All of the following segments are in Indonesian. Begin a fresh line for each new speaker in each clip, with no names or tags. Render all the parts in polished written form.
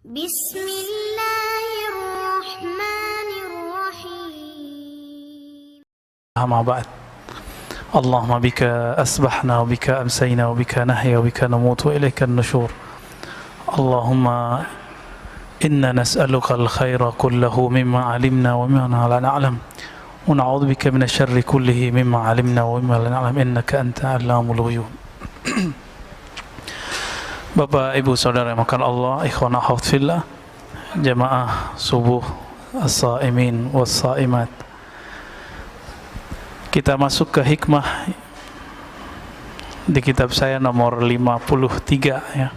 Bismillahirrahmanirrahim.
أما بعد اللهم بك أسبحنا وبك أمسينا وبك نحيا وبك نموت وإليك النشور اللهم إنا نسألك الخير كله مما علمنا ومما لا نعلم ونعوذ بك من الشر كله مما علمنا ومما لا نعلم إنك أنت علام الغيوب. Bapak, Ibu, Saudara yang makan Allah, ikhwan akhwat fillah, jamaah subuh as-saimin was-saimat. Kita masuk ke hikmah di kitab saya nomor 53 ya.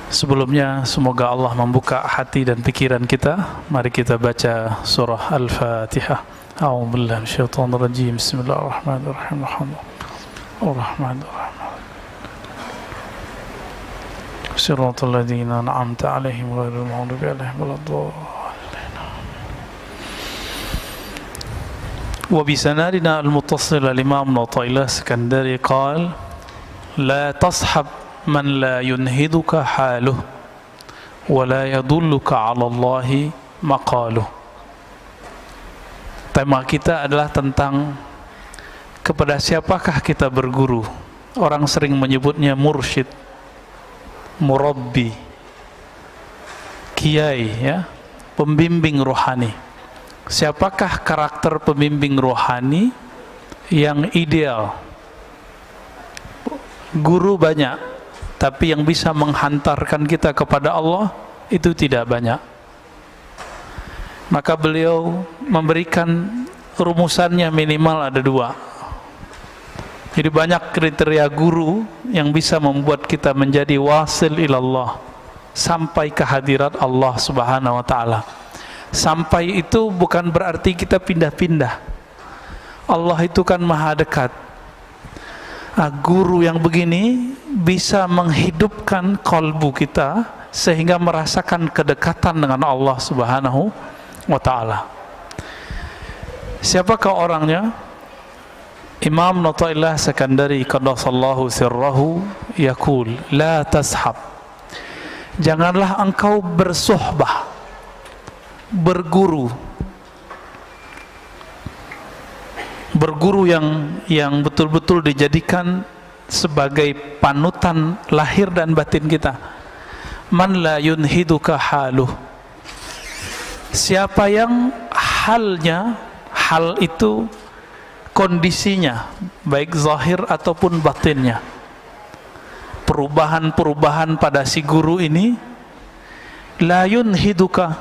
Sebelumnya semoga Allah membuka hati dan pikiran kita. Mari kita baca surah Al-Fatihah. A'udzubillahi minasyaitonir rajim. Bismillahirrahmanirrahim. Ar-Rahmanir-Rahim. Shiratal ladzina an'amta 'alaihim ghairil maghdubi 'alaihim waladdallin. وبسندنا المتصل الإمام عطاء السكندري قال لا تصحب من لا ينهدك حاله ولا يدلك على الله مقاله. Tema kita adalah tentang kepada siapakah kita berguru. Orang sering menyebutnya mursyid, murabbi, kiai ya, pembimbing rohani. Siapakah karakter pembimbing rohani yang ideal? Guru banyak, tapi yang bisa menghantarkan kita kepada Allah itu tidak banyak. Maka beliau memberikan rumusannya minimal ada 2. Jadi banyak kriteria guru yang bisa membuat kita menjadi wasil ilallah, sampai ke hadirat Allah Subhanahu wa ta'ala. Sampai itu bukan berarti kita pindah-pindah. Allah itu kan maha dekat. Guru yang begini bisa menghidupkan kalbu kita sehingga merasakan kedekatan dengan Allah Subhanahu wa ta'ala. Siapakah orangnya? Imam Nata'illah Sekandari qaddasallahu sirrahu yaqul la tashab. Janganlah engkau bersuhbah, berguru yang betul-betul dijadikan sebagai panutan lahir dan batin kita. Man la yunhiduka haluh. Siapa yang halnya, hal itu kondisinya baik zahir ataupun batinnya, perubahan-perubahan pada si guru ini, la yunhiduka,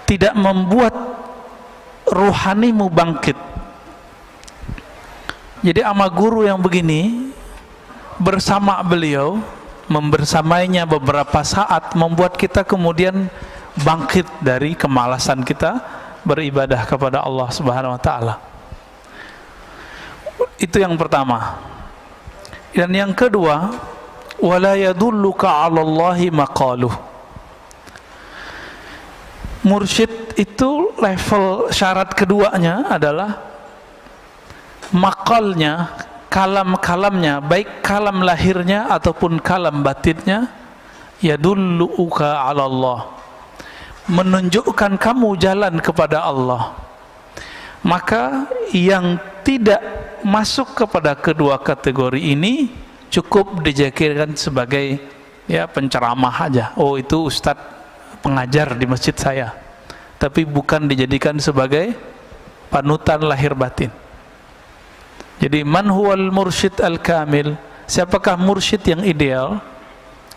tidak membuat ruhanimu bangkit. Jadi ama guru yang begini, bersama beliau, membersamainya beberapa saat, membuat kita kemudian bangkit dari kemalasan kita beribadah kepada Allah Subhanahu wa ta'ala. Itu yang pertama. Dan yang kedua, wala yadulluka 'alallahi maqaluh. Mursyid itu level syarat keduanya adalah makalnya, kalam-kalamnya, baik kalam lahirnya ataupun kalam batinnya, yadulluka 'ala Allah, menunjukkan kamu jalan kepada Allah. Maka yang tidak masuk kepada kedua kategori ini cukup dijadikan sebagai ya penceramah aja. Oh, itu ustadz pengajar di masjid saya, tapi bukan dijadikan sebagai panutan lahir batin. Jadi man huwal mursyid al-kamil, siapakah mursyid yang ideal?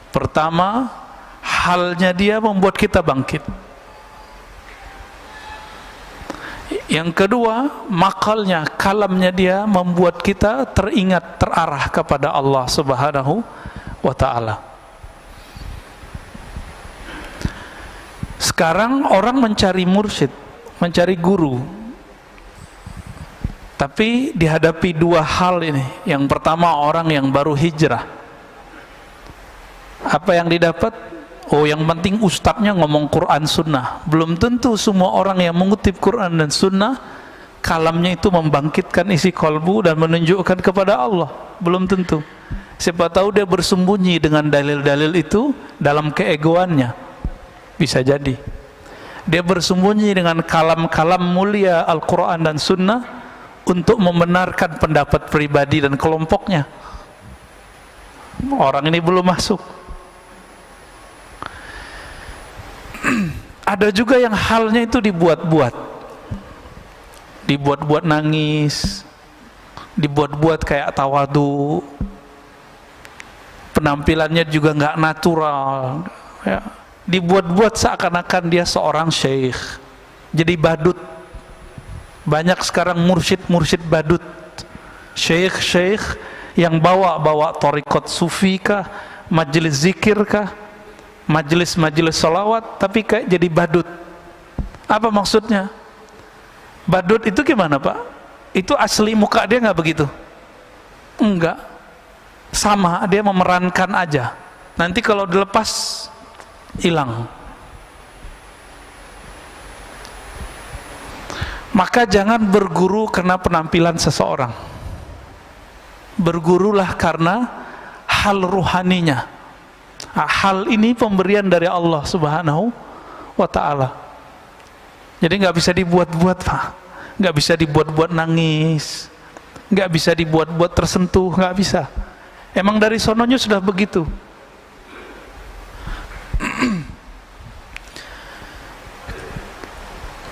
Pertama, halnya dia membuat kita bangkit. Yang kedua, makalnya, kalamnya dia membuat kita teringat, terarah kepada Allah Subhanahu wa ta'ala. Sekarang orang mencari mursyid, mencari guru, tapi dihadapi 2 hal ini. Yang pertama, orang yang baru hijrah. Apa yang didapat? Oh, yang penting ustadznya ngomong Quran Sunnah. Belum tentu semua orang yang mengutip Quran dan Sunnah kalamnya itu membangkitkan isi kalbu dan menunjukkan kepada Allah. Belum tentu. Siapa tahu dia bersembunyi dengan dalil-dalil itu dalam keegoannya. Bisa jadi dia bersembunyi dengan kalam-kalam mulia Al-Quran dan Sunnah untuk membenarkan pendapat pribadi dan kelompoknya. Orang ini belum masuk. Ada juga yang halnya itu dibuat-buat, dibuat-buat nangis, dibuat-buat kayak tawadu, penampilannya juga nggak natural, ya. Dibuat-buat seakan-akan dia seorang syekh, jadi badut. Banyak sekarang mursyid-mursyid badut, syekh-syekh yang bawa thariqat sufi kah, majelis zikir kah, majelis-majelis salawat, tapi kayak jadi badut. Apa maksudnya? Badut itu gimana Pak? Itu asli muka dia nggak begitu? Enggak, sama, dia memerankan aja. Nanti kalau dilepas hilang. Maka jangan berguru karena penampilan seseorang, bergurulah karena hal ruhaninya. Hal ini pemberian dari Allah Subhanahu wa ta'ala. Jadi nggak bisa dibuat-buat Pak, nggak bisa dibuat-buat nangis, nggak bisa dibuat-buat tersentuh, nggak bisa. Emang dari sononya sudah begitu.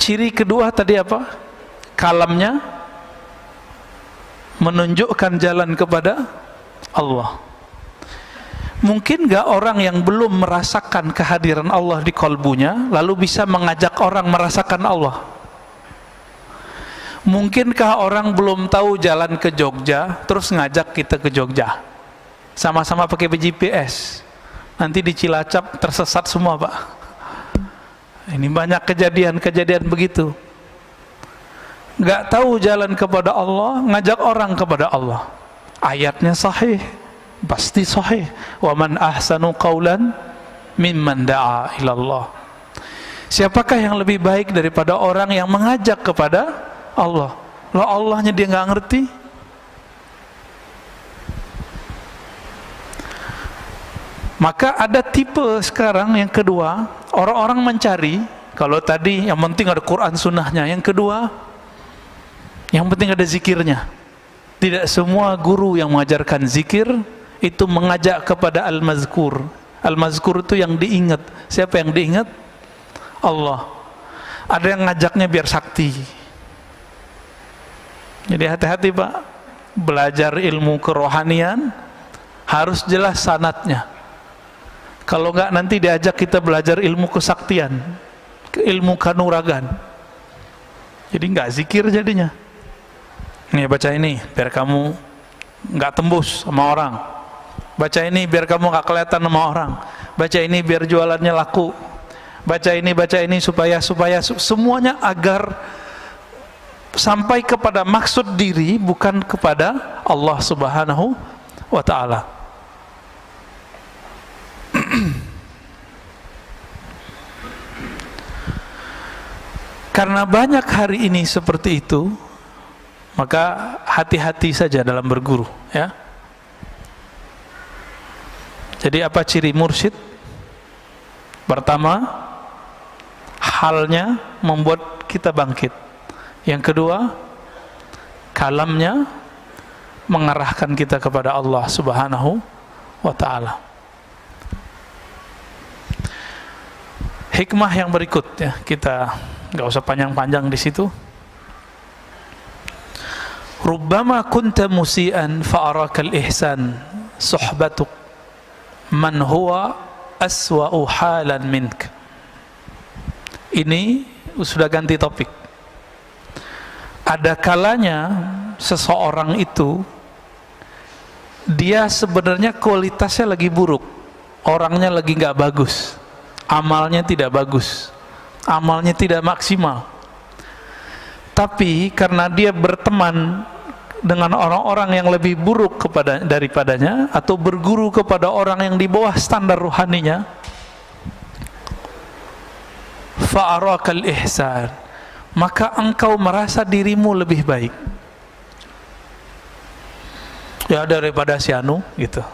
Ciri kedua tadi apa? Kalamnya menunjukkan jalan kepada Allah. Mungkin gak orang yang belum merasakan kehadiran Allah di kalbunya lalu bisa mengajak orang merasakan Allah? Mungkinkah orang belum tahu jalan ke Jogja terus ngajak kita ke Jogja? Sama-sama pakai GPS, nanti di Cilacap tersesat semua Pak. Ini banyak kejadian-kejadian begitu. Gak tahu jalan kepada Allah, ngajak orang kepada Allah. Ayatnya sahih, pasti sahih. Wa man ahsanu qawlan mimman da'a ilallah. Siapakah yang lebih baik daripada orang yang mengajak kepada Allah? Loh, Allahnya dia nggak ngerti. Maka ada tipe sekarang yang kedua, orang-orang mencari, kalau tadi yang penting ada Quran sunnahnya, yang kedua yang penting ada zikirnya. Tidak semua guru yang mengajarkan zikir itu mengajak kepada al-mazkur. Al-mazkur itu yang diingat. Siapa yang diingat? Allah. Ada yang ngajaknya biar sakti. Jadi hati-hati Pak, belajar ilmu kerohanian harus jelas sanadnya. Kalau enggak nanti diajak kita belajar ilmu kesaktian, ilmu kanuragan. Jadi enggak zikir jadinya. Nih baca ini biar kamu enggak tembus sama orang. Baca ini biar kamu enggak kelihatan sama orang. Baca ini biar jualannya laku. Baca ini supaya semuanya agar sampai kepada maksud diri bukan kepada Allah Subhanahu wa ta'ala. Karena banyak hari ini seperti itu, maka hati-hati saja dalam berguru, ya. Jadi apa ciri mursyid? Pertama, halnya membuat kita bangkit. Yang kedua, kalamnya mengarahkan kita kepada Allah Subhanahu wa ta'ala. Hikmah yang berikut, ya, kita nggak usah panjang-panjang di situ. Rubbama kunta musian fa'arakal ihsan suhbatuk man huwa aswa'u halan mink. Ini sudah ganti topik. Ada kalanya seseorang itu dia sebenarnya kualitasnya lagi buruk, orangnya lagi nggak bagus, amalnya tidak bagus, amalnya tidak maksimal. Tapi karena dia berteman dengan orang-orang yang lebih buruk daripadanya, atau berguru kepada orang yang di bawah standar ruhaninya, fa'arakal ihsan, maka engkau merasa dirimu lebih baik. ya daripada si anu gitu.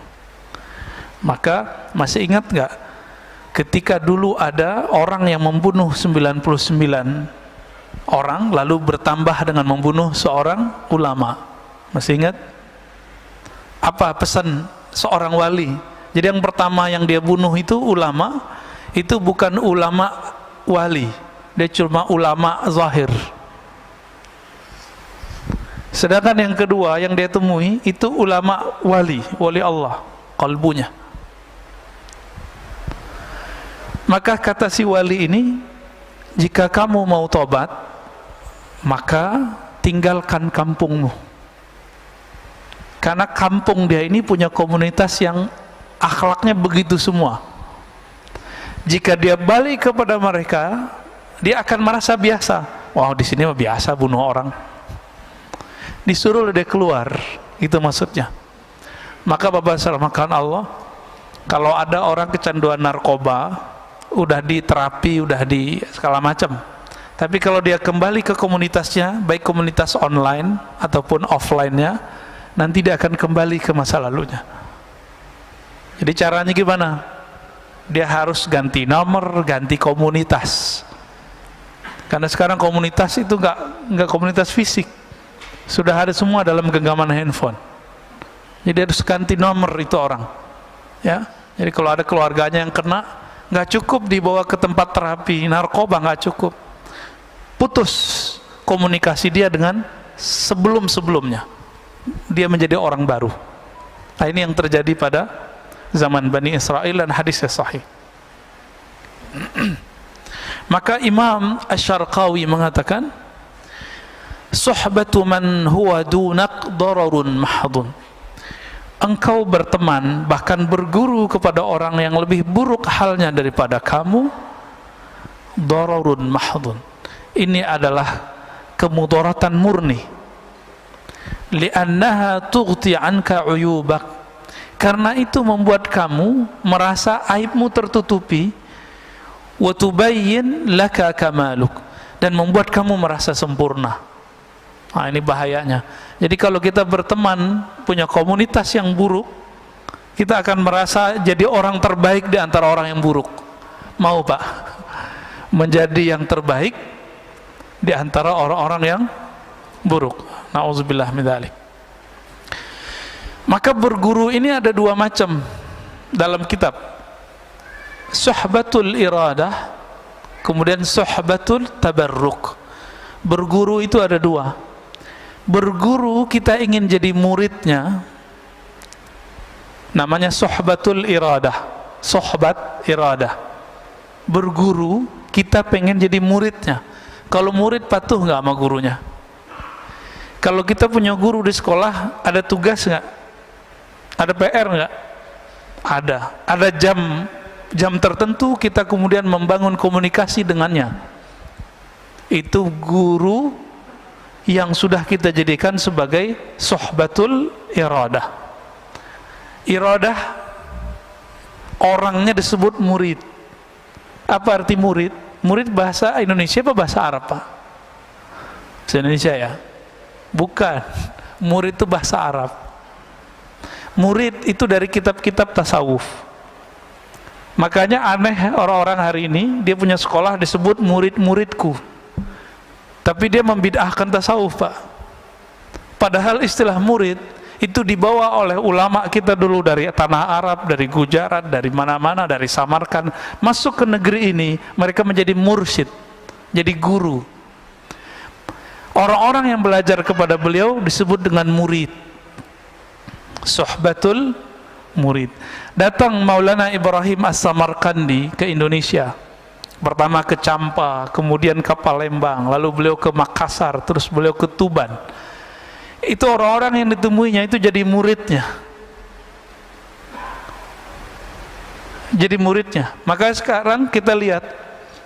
Maka masih ingat nggak ketika dulu ada orang yang membunuh 99 orang lalu bertambah dengan membunuh seorang ulama? Masih ingat? Apa pesan seorang wali? Jadi yang pertama yang dia bunuh itu ulama, itu bukan ulama wali, dia cuma ulama zahir. Sedangkan yang kedua yang dia temui itu ulama wali, wali Allah, kalbunya. Maka kata si wali ini, jika kamu mau tobat, maka tinggalkan kampungmu. Karena kampung dia ini punya komunitas yang akhlaknya begitu semua. Jika dia balik kepada mereka, dia akan merasa biasa. Wah, di sini mah biasa bunuh orang. Disuruh dia keluar, itu maksudnya. Maka Bapak selamatkan Allah, kalau ada orang kecanduan narkoba, udah di terapi, udah di segala macam, tapi kalau dia kembali ke komunitasnya, baik komunitas online ataupun offline-nya, nanti dia akan kembali ke masa lalunya. Jadi caranya gimana? Dia harus ganti nomor, ganti komunitas. Karena sekarang komunitas itu nggak komunitas fisik, sudah ada semua dalam genggaman handphone. Jadi harus ganti nomor itu orang, ya. Jadi kalau ada keluarganya yang kena, nggak cukup dibawa ke tempat terapi narkoba, nggak cukup. Putus komunikasi dia dengan sebelum-sebelumnya. Dia menjadi orang baru. Nah, ini yang terjadi pada zaman Bani Israel dan hadisnya sahih. Maka Imam Asy-Syarqawi mengatakan, suhbatu man huwa dunak dararun mahdun. Engkau berteman, bahkan berguru kepada orang yang lebih buruk halnya daripada kamu, dararun mahdun. Ini adalah kemudaratan murni. Li'annaha tughti anka uyubak. Karena itu membuat kamu merasa aibmu tertutupi, wa tubayyin laka kamaluk, dan membuat kamu merasa sempurna. Nah, ini bahayanya. Jadi kalau kita berteman, punya komunitas yang buruk, kita akan merasa jadi orang terbaik di antara orang yang buruk. Mau Pak? Menjadi yang terbaik di antara orang-orang yang buruk. Na'udzubillah min dzalik. Maka berguru ini ada dua macam dalam kitab. Suhbatul iradah, kemudian suhbatul tabarruk. Berguru itu ada dua. Berguru kita ingin jadi muridnya, namanya suhbatul iradah, suhbat iradah. Berguru kita pengen jadi muridnya. Kalau murid patuh nggak sama gurunya? Kalau kita punya guru di sekolah, ada tugas nggak? Ada PR nggak? Ada. Ada jam tertentu kita kemudian membangun komunikasi dengannya. Itu guru yang sudah kita jadikan sebagai suhbatul iradah. Iradah orangnya disebut murid. Apa arti murid? Murid bahasa Indonesia apa bahasa Arab Pak? Bahasa Indonesia ya? Bukan. Murid itu bahasa Arab. Murid itu dari kitab-kitab tasawuf. Makanya aneh orang-orang hari ini, dia punya sekolah disebut murid-muridku, tapi dia membid'ahkan tasawuf Pak. Padahal istilah murid itu dibawa oleh ulama kita dulu dari tanah Arab, dari Gujarat, dari mana-mana, dari Samarkand, masuk ke negeri ini, mereka menjadi mursyid, jadi guru. Orang-orang yang belajar kepada beliau disebut dengan murid. Suhbatul murid. Datang Maulana Ibrahim As-Samarkandi ke Indonesia. Pertama ke Campa, kemudian ke Palembang, lalu beliau ke Makassar, terus beliau ke Tuban. Itu orang-orang yang ditemuinya itu jadi muridnya. Jadi muridnya. Maka sekarang kita lihat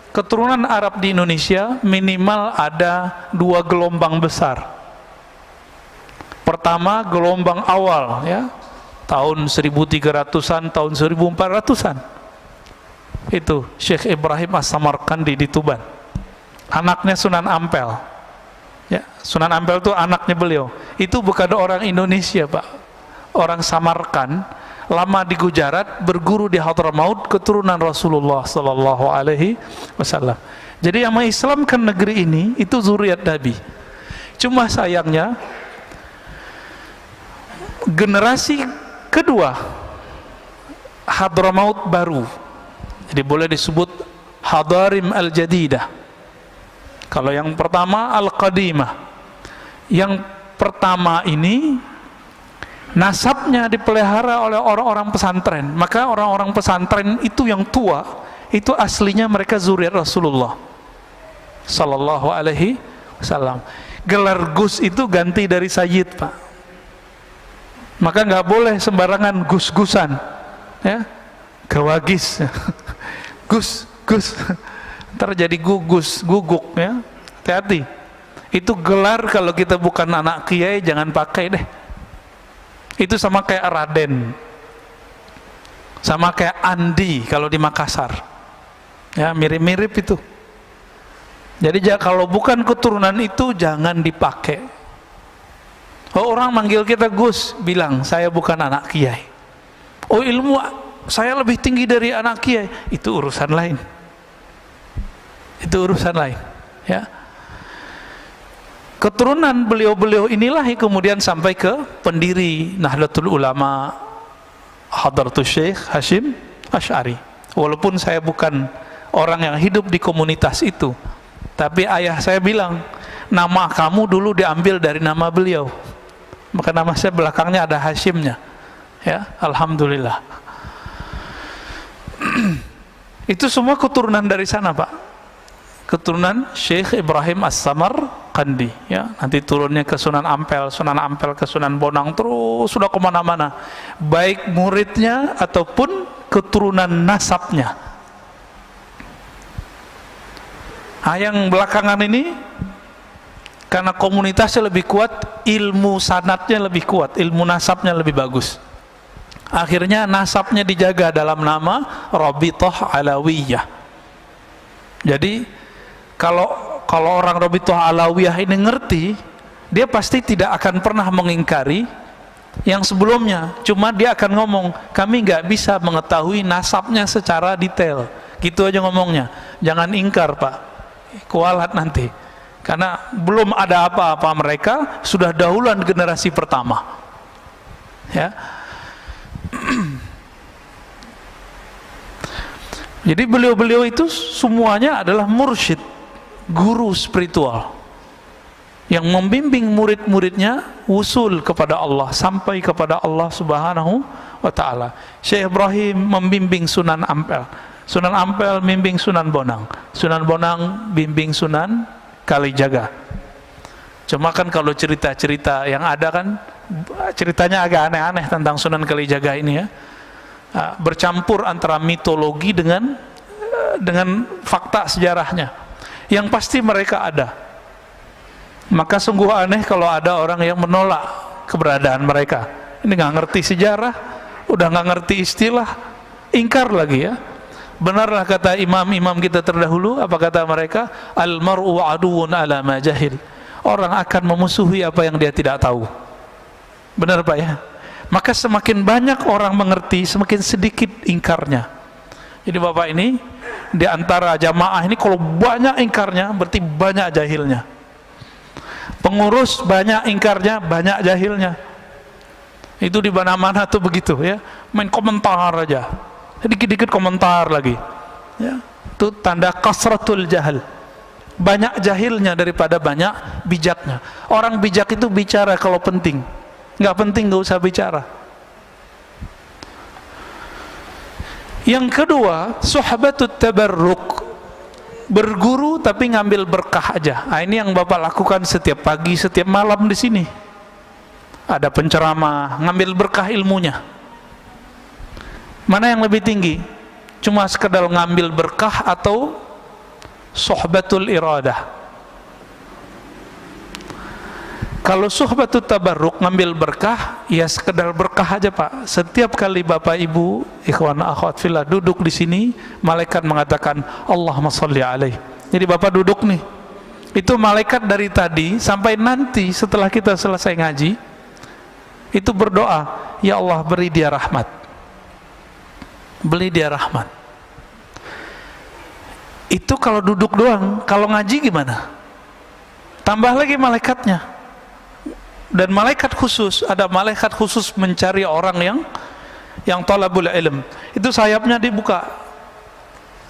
keturunan Arab di Indonesia minimal ada 2 gelombang besar. Pertama gelombang awal ya, tahun 1300-an, tahun 1400-an. Itu Syekh Ibrahim As-Samarkandi di Tuban, anaknya Sunan Ampel ya. Sunan Ampel itu anaknya beliau, itu bukan orang Indonesia Pak, orang Samarkand, lama di Gujarat, berguru di Hadramaut, keturunan Rasulullah sallallahu alaihi wasallam. Jadi yang mengislamkan negeri ini itu zuriat Nabi. Cuma sayangnya generasi kedua Hadramaut baru, jadi boleh disebut Hadarim al-Jadidah. Kalau yang pertama Al-Qadimah, yang pertama ini nasabnya dipelihara oleh orang-orang pesantren. Maka orang-orang pesantren itu yang tua, itu aslinya mereka zuriat Rasulullah sallallahu alaihi wasallam. Gelar Gus itu ganti dari Sayyid, Pak. Maka nggak boleh sembarangan gus-gusan, ya, gawagis, gus, ntar jadi gugus, guguk, ya, hati-hati. Itu gelar kalau kita bukan anak kiai jangan pakai deh. Itu sama kayak Raden, sama kayak Andi kalau di Makassar, ya, mirip-mirip itu. Jadi kalau bukan keturunan itu jangan dipakai. Oh, orang manggil kita Gus, bilang saya bukan anak kiai. Oh, ilmu saya lebih tinggi dari anak kiai, itu urusan lain. Itu urusan lain, ya. Keturunan beliau-beliau inilah yang kemudian sampai ke pendiri Nahdlatul Ulama Hadratus Syekh Hashim Asy'ari. Walaupun saya bukan orang yang hidup di komunitas itu, tapi ayah saya bilang, nama kamu dulu diambil dari nama beliau. Maka nama saya belakangnya ada Hashimnya, ya, alhamdulillah. Itu semua keturunan dari sana, Pak. Keturunan Syekh Ibrahim As-Samarqandi, ya. Nanti turunnya ke Sunan Ampel ke Sunan Bonang, terus sudah kemana-mana, baik muridnya ataupun keturunan nasabnya. Nah, yang belakangan ini karena komunitasnya lebih kuat, ilmu sanadnya lebih kuat, ilmu nasabnya lebih bagus. Akhirnya nasabnya dijaga dalam nama Rabithah Alawiyah. Jadi kalau orang Rabithah Alawiyah ini ngerti, dia pasti tidak akan pernah mengingkari yang sebelumnya. Cuma dia akan ngomong, kami nggak bisa mengetahui nasabnya secara detail. Gitu aja ngomongnya. Jangan ingkar, Pak, kualat nanti. Karena belum ada apa-apa, mereka sudah dahuluan generasi pertama, ya. Jadi beliau-beliau itu semuanya adalah mursyid, guru spiritual yang membimbing murid-muridnya wusul kepada Allah, sampai kepada Allah Subhanahu wa ta'ala. Syekh Ibrahim membimbing Sunan Ampel, Sunan Ampel membimbing Sunan Bonang, Sunan Bonang bimbing Sunan Kalijaga. Cuma kan kalau cerita-cerita yang ada kan ceritanya agak aneh-aneh tentang Sunan Kalijaga ini, ya. Bercampur antara mitologi dengan fakta sejarahnya. Yang pasti mereka ada. Maka sungguh aneh kalau ada orang yang menolak keberadaan mereka. Ini nggak ngerti sejarah, udah nggak ngerti istilah, ingkar lagi, ya. Benarlah kata imam-imam kita terdahulu, apa kata mereka? Al-mar'u aduun ala ma jahil. Orang akan memusuhi apa yang dia tidak tahu. Benar, Pak, ya? Maka semakin banyak orang mengerti, semakin sedikit ingkarnya. Jadi Bapak ini, di antara jamaah ini kalau banyak ingkarnya, berarti banyak jahilnya. Pengurus banyak ingkarnya, banyak jahilnya. Itu di mana-mana tuh begitu, ya. Main komentar aja. Dikit-dikit komentar lagi, ya. Itu tanda kasratul jahil. Banyak jahilnya daripada banyak bijaknya. Orang bijak itu bicara kalau penting, nggak penting nggak usah bicara. Yang kedua, suhbatut tabarruk, berguru tapi ngambil berkah aja. Nah, ini yang Bapak lakukan setiap pagi, setiap malam di sini. Ada penceramah, ngambil berkah ilmunya. Mana yang lebih tinggi? Cuma sekedar ngambil berkah atau suhbatul iradah? Kalau suhbatul tabarruk, ngambil berkah, ya sekedar berkah aja, Pak. Setiap kali Bapak Ibu, ikhwan akhwat fillah duduk di sini, malaikat mengatakan Allahumma sholli alaih. Jadi Bapak duduk nih, itu malaikat dari tadi sampai nanti setelah kita selesai ngaji, itu berdoa, ya Allah beri dia rahmat, beri dia rahmat. Itu kalau duduk doang. Kalau ngaji gimana? Tambah lagi malaikatnya. Dan malaikat khusus, ada malaikat khusus mencari orang yang talabul ilm. Itu sayapnya dibuka.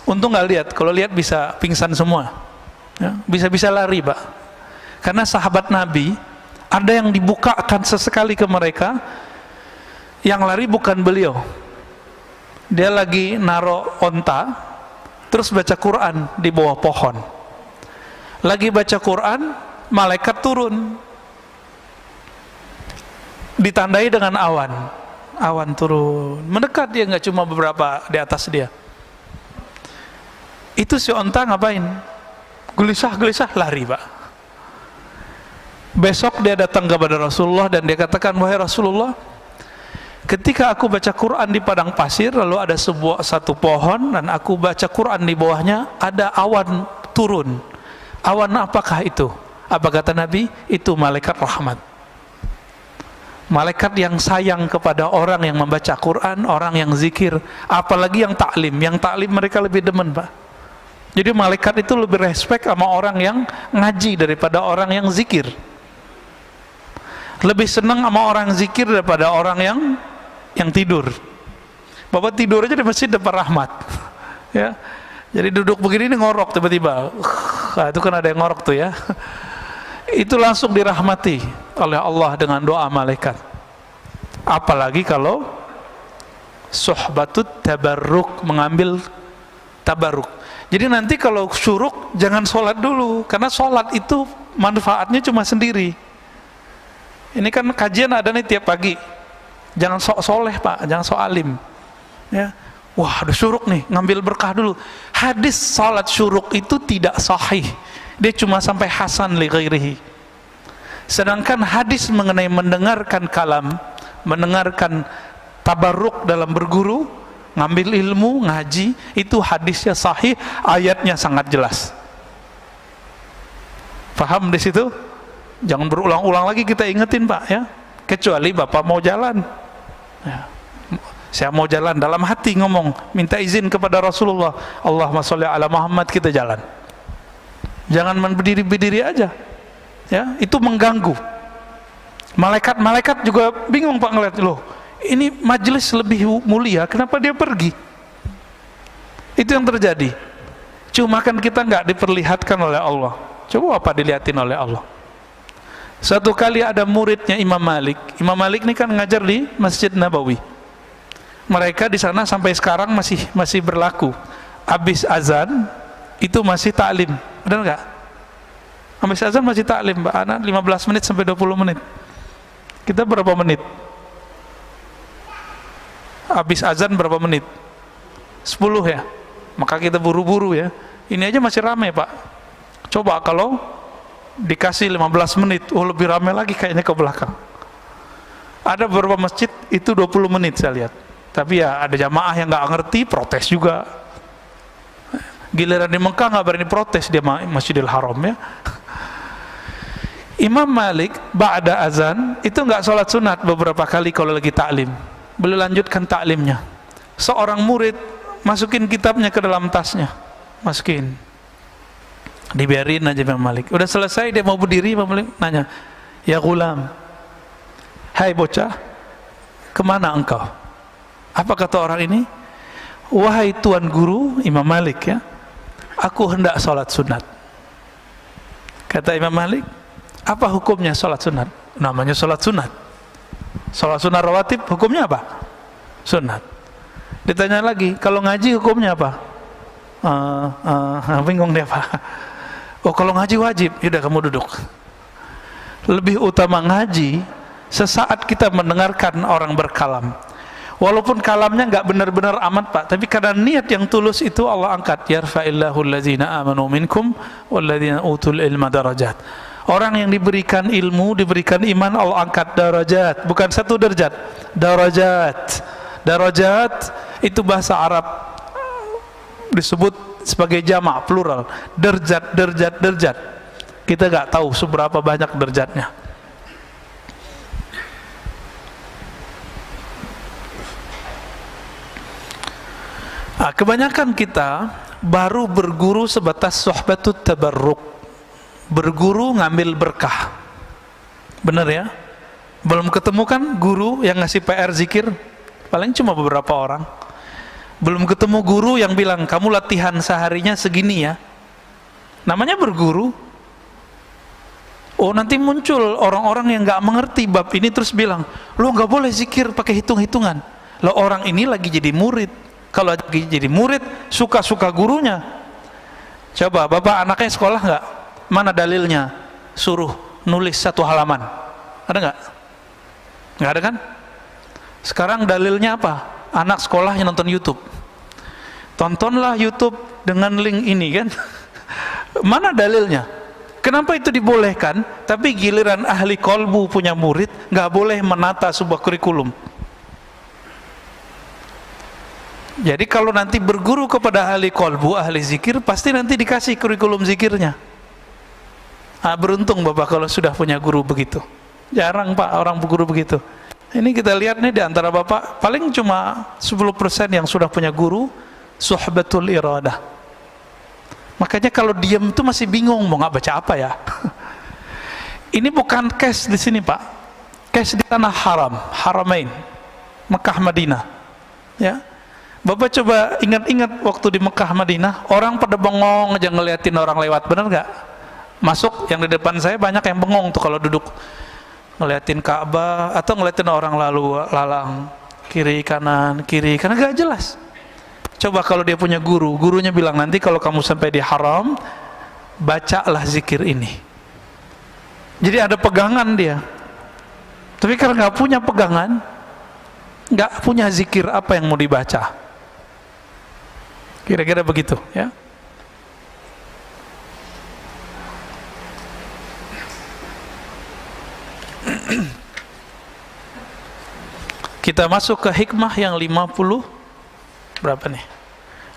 Untung nggak lihat. Kalau lihat bisa pingsan semua. Ya, bisa-bisa lari, Pak. Karena sahabat Nabi ada yang dibukakan sesekali ke mereka, yang lari bukan beliau. Dia lagi naro onta, terus baca Quran di bawah pohon. Lagi baca Quran, malaikat turun, ditandai dengan awan. Awan turun, mendekat dia, nggak cuma beberapa di atas dia. Itu si onta ngapain? Gelisah-gelisah lari, Pak. Besok dia datang kepada Rasulullah dan dia katakan, wahai Rasulullah, ketika aku baca Quran di padang pasir, lalu ada satu pohon dan aku baca Quran di bawahnya, ada awan turun. Awan apakah itu? Apa kata Nabi? Itu malaikat rahmat. Malaikat yang sayang kepada orang yang membaca Quran, orang yang zikir, apalagi yang taklim. Yang taklim mereka lebih demen, Pak. Jadi malaikat itu lebih respect sama orang yang ngaji daripada orang yang zikir. Lebih senang sama orang zikir daripada orang yang tidur. Bapak tidur aja di masjid dapat rahmat. Ya. Jadi duduk begini ini ngorok tiba-tiba. Nah, itu kan ada yang ngorok tuh ya. Itu langsung dirahmati oleh Allah dengan doa malaikat. Apalagi kalau suhbatut tabarruk, mengambil tabarruk. Jadi nanti kalau syuruk jangan sholat dulu, karena sholat itu manfaatnya cuma sendiri. Ini kan kajian ada nih tiap pagi. Jangan sok soleh, Pak, jangan sok alim. Ya. Wah, ada syuruk nih, ngambil berkah dulu. Hadis salat syuruk itu tidak sahih. Dia cuma sampai hasan li ghairihi. Sedangkan hadis mengenai mendengarkan kalam, mendengarkan tabarruk dalam berguru, ngambil ilmu, ngaji, itu hadisnya sahih, ayatnya sangat jelas. Paham di situ? Jangan berulang-ulang lagi kita ingetin, Pak, ya. Kecuali Bapak mau jalan. Ya. Saya mau jalan, dalam hati ngomong, minta izin kepada Rasulullah, Allahumma sholli ala Muhammad, kita jalan. Jangan berdiri-berdiri aja. Ya, itu mengganggu. Malaikat juga bingung, Pak, ngeliat, loh, ini majelis lebih mulia, kenapa dia pergi? Itu yang terjadi. Cuma kan kita nggak diperlihatkan oleh Allah. Coba apa dilihatin oleh Allah. Satu kali ada muridnya Imam Malik. Imam Malik ini kan ngajar di Masjid Nabawi. Mereka di sana sampai sekarang masih berlaku. Habis azan itu masih taklim, benar nggak? Habis azan masih taklim, Mbak Ana, 15 menit sampai 20 menit. Kita berapa menit? Habis azan berapa menit? 10 ya. Maka kita buru-buru ya. Ini aja masih ramai, Pak. Coba kalau dikasih 15 menit, oh lebih ramai lagi kayaknya ke belakang. Ada beberapa masjid itu 20 menit saya lihat. Tapi ya ada jamaah yang nggak ngerti, protes juga. Giliran di Mekah nggak berani protes dia Masjidil Haram ya. Imam Malik ba'da azan itu nggak sholat sunat beberapa kali kalau lagi taklim. Beliau lanjutkan taklimnya. Seorang murid masukin kitabnya ke dalam tasnya, masukin. Dibiarin aja Imam Malik. Udah selesai dia mau berdiri, Imam Malik nanya, ya gulam, hai bocah, kemana engkau? Apa kata orang ini? Wahai tuan guru, Imam Malik ya, aku hendak sholat sunat. Kata Imam Malik, apa hukumnya sholat sunat? Namanya sholat sunat. Sholat sunat rawatib hukumnya apa? Sunat. Ditanya lagi, kalau ngaji hukumnya apa? Bingung dia, Pak. Oh, kalau ngaji wajib. Yaudah kamu duduk. Lebih utama ngaji sesaat kita mendengarkan orang berkalam. Walaupun kalamnya nggak benar-benar amat, Pak, tapi karena niat yang tulus itu Allah angkat. Yarfa'illahu allazina amanu minkum walladzina utul ilma darajat. Orang yang diberikan ilmu, diberikan iman, Allah angkat darajat. Bukan satu derajat, darajat. Darajat itu bahasa Arab disebut sebagai jamak plural, derjat, derjat, derjat. Kita nggak tahu seberapa banyak derjatnya. Kebanyakan kita baru berguru sebatas sohbatut tabarruk, berguru ngambil berkah. Bener ya? Belum ketemu kan guru yang ngasih PR zikir? Paling cuma beberapa orang. Belum ketemu guru yang bilang, kamu latihan seharinya segini ya. Namanya berguru. Oh, nanti muncul orang-orang yang gak mengerti bab ini terus bilang, lo gak boleh zikir pakai hitung-hitungan. Lo orang ini lagi jadi murid. Kalau lagi jadi murid, suka-suka gurunya. Coba, bapak anaknya sekolah gak? Mana dalilnya? Suruh nulis 1 halaman. Ada gak? Gak ada kan? Sekarang dalilnya apa? Anak sekolah yang nonton YouTube. Tontonlah YouTube dengan link ini kan. Mana dalilnya? Kenapa itu dibolehkan? Tapi giliran ahli kolbu punya murid nggak boleh menata sebuah kurikulum. Jadi kalau nanti berguru kepada ahli kolbu, ahli zikir, pasti nanti dikasih kurikulum zikirnya. Beruntung bapak kalau sudah punya guru begitu. Jarang pak orang berguru begitu. Ini kita lihat nih di antara bapak paling cuma 10% yang sudah punya guru suhbatul iradah. Makanya kalau diam itu masih bingung mau nggak baca apa ya. Ini bukan case di sini pak, case di tanah haram, haramain, Mekah Madinah. Ya, bapak coba ingat-ingat waktu di Mekah Madinah, orang pada bengong aja ngeliatin orang lewat, bener nggak? Masuk yang di depan saya banyak yang bengong tuh kalau duduk. Ngeliatin Ka'bah atau ngeliatin orang lalu lalang kiri kanan gak jelas. Coba kalau dia punya guru, gurunya bilang nanti kalau kamu sampai di haram bacalah zikir ini. Jadi ada pegangan dia. Tapi karena nggak punya pegangan, nggak punya zikir, apa yang mau dibaca? Kira-kira begitu ya. Kita masuk ke hikmah yang 50 berapa nih?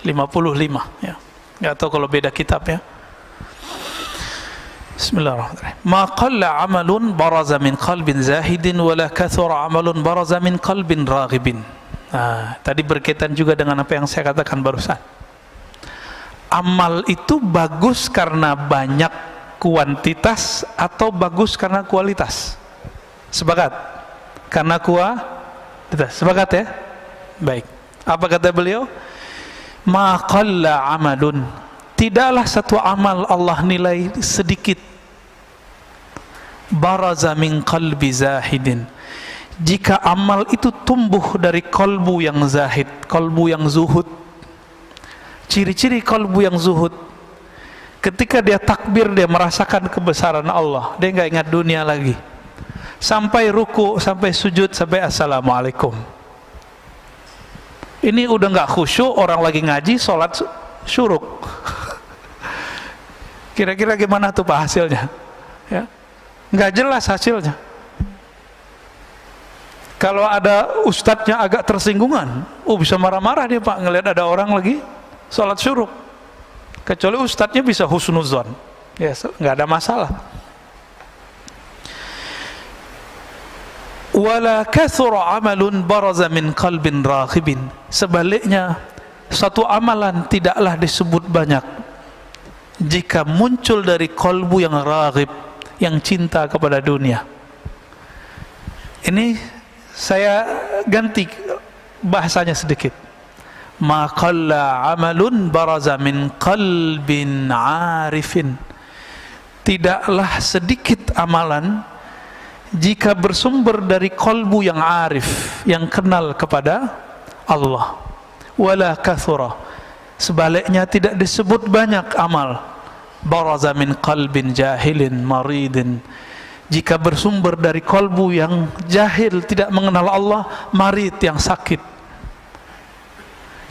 55 ya. Enggak tahu kalau beda kitab ya. Bismillahirrahmanirrahim. Ma qalla 'amalun baraza min qalbin zahidin wala kathura 'amalun baraza min qalbin raghibin. Tadi berkaitan juga dengan apa yang saya katakan barusan. Amal itu bagus karena banyak kuantitas atau bagus karena kualitas? Sepakat? Karena sepakat ya? Baik. Apa kata beliau? Ma qalla amalun, tidaklah satu amal Allah nilai sedikit. Baraza min qalbi zahidin, jika amal itu tumbuh dari kolbu yang zahid, kolbu yang zuhud. Ciri-ciri kolbu yang zuhud, ketika dia takbir dia merasakan kebesaran Allah, dia nggak ingat dunia lagi. Sampai ruku, sampai sujud, sampai assalamualaikum. Ini udah nggak khusyuk, orang lagi ngaji, sholat syuruk. Kira-kira gimana tuh pak hasilnya? Ya, nggak jelas hasilnya. Kalau ada ustadznya agak tersinggungan, bisa marah-marah dia pak ngelihat ada orang lagi sholat syuruk. Kecuali ustadznya bisa husnuzon, ya nggak ada masalah. Wala kathura amalun baraza min qalbin raghibin, sebaliknya satu amalan tidaklah disebut banyak jika muncul dari kolbu yang raghib, yang cinta kepada dunia. Ini saya ganti bahasanya sedikit. Ma qalla amalun baraza min qalbin arifin, tidaklah sedikit amalan jika bersumber dari kolbu yang arif, yang kenal kepada Allah. Wala kathura, sebaliknya tidak disebut banyak amal baraza min qalbin jahilin maridin, jika bersumber dari kolbu yang jahil, tidak mengenal Allah, marid, yang sakit.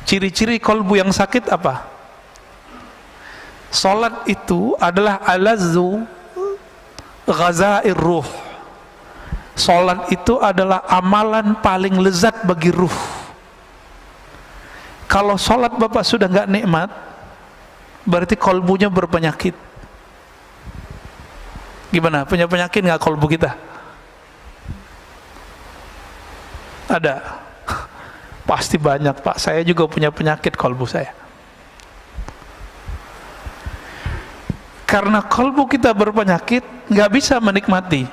Ciri-ciri kolbu yang sakit apa? Salat itu adalah alazzu ghazair ruh. Salat itu adalah amalan paling lezat bagi ruh. Kalau salat bapak sudah nggak nikmat, berarti kolbunya berpenyakit. Gimana? Punya penyakit nggak kolbu kita? Ada. Pasti banyak Pak, saya juga punya penyakit kolbu saya. Karena kolbu kita berpenyakit, nggak bisa menikmati.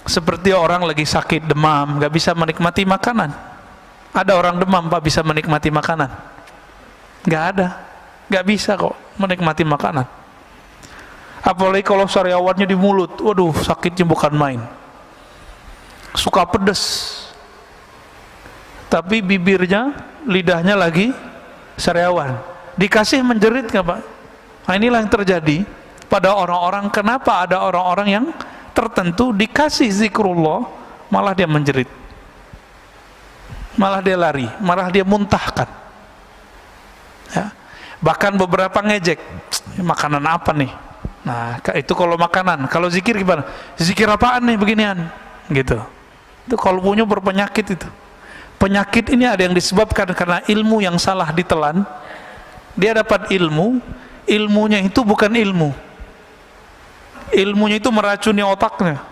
Seperti orang lagi sakit demam, nggak bisa menikmati makanan. Ada orang demam Pak bisa menikmati makanan? Nggak ada, nggak bisa kok menikmati makanan. Apalagi kalau sariawannya di mulut, waduh sakitnya bukan main. Suka pedes, tapi bibirnya, lidahnya lagi sariawan. Dikasih menjerit nggak Pak? Nah inilah yang terjadi pada orang-orang. Kenapa ada orang-orang yang tertentu dikasih zikrullah malah dia menjerit, malah dia lari, malah dia muntahkan ya. Bahkan beberapa ngejek, makanan apa nih? Nah itu kalau makanan. Kalau zikir gimana? Zikir apaan nih beginian gitu. Itu kalbunya berpenyakit. Itu penyakit ini ada yang disebabkan karena ilmu yang salah ditelan. Dia dapat ilmu, ilmunya itu bukan ilmu, ilmunya itu meracuni otaknya.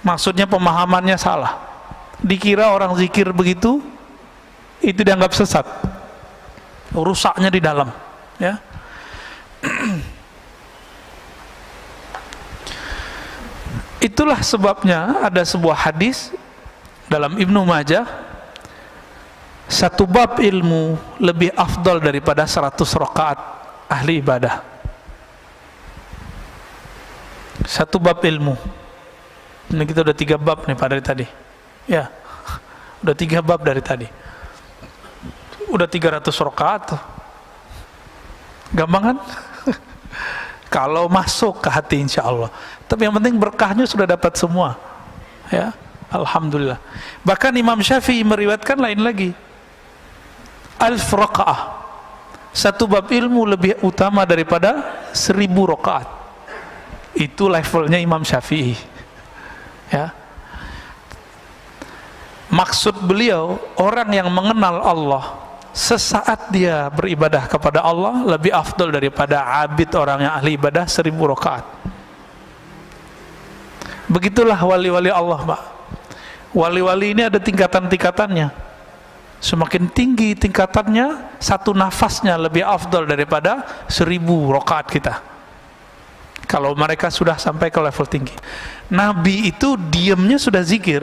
Maksudnya pemahamannya salah. Dikira orang zikir begitu itu dianggap sesat. Rusaknya di dalam ya. Itulah sebabnya ada sebuah hadis dalam Ibnu Majah, satu bab ilmu lebih afdal daripada 100 rakaat ahli ibadah. Satu bab ilmu. Ini kita udah 3 bab nih Pak dari tadi. Ya, udah 3 bab dari tadi. Udah 300 rakaat. Gampang kan? Kalau masuk ke hati insya Allah. Tapi yang penting berkahnya sudah dapat semua. Ya, alhamdulillah. Bahkan Imam Syafi'i meriwayatkan lain lagi. 1000 rakaat. Satu bab ilmu lebih utama daripada 1000 rakaat. Itu levelnya Imam Syafi'i ya. Maksud beliau, orang yang mengenal Allah sesaat dia beribadah kepada Allah lebih afdal daripada abid orang yang ahli ibadah 1000 rakaat. Begitulah wali-wali Allah Pak. Wali-wali ini ada tingkatan-tingkatannya. Semakin tinggi tingkatannya, satu nafasnya lebih afdal daripada 1000 rakaat kita. Kalau mereka sudah sampai ke level tinggi. Nabi itu diamnya sudah zikir.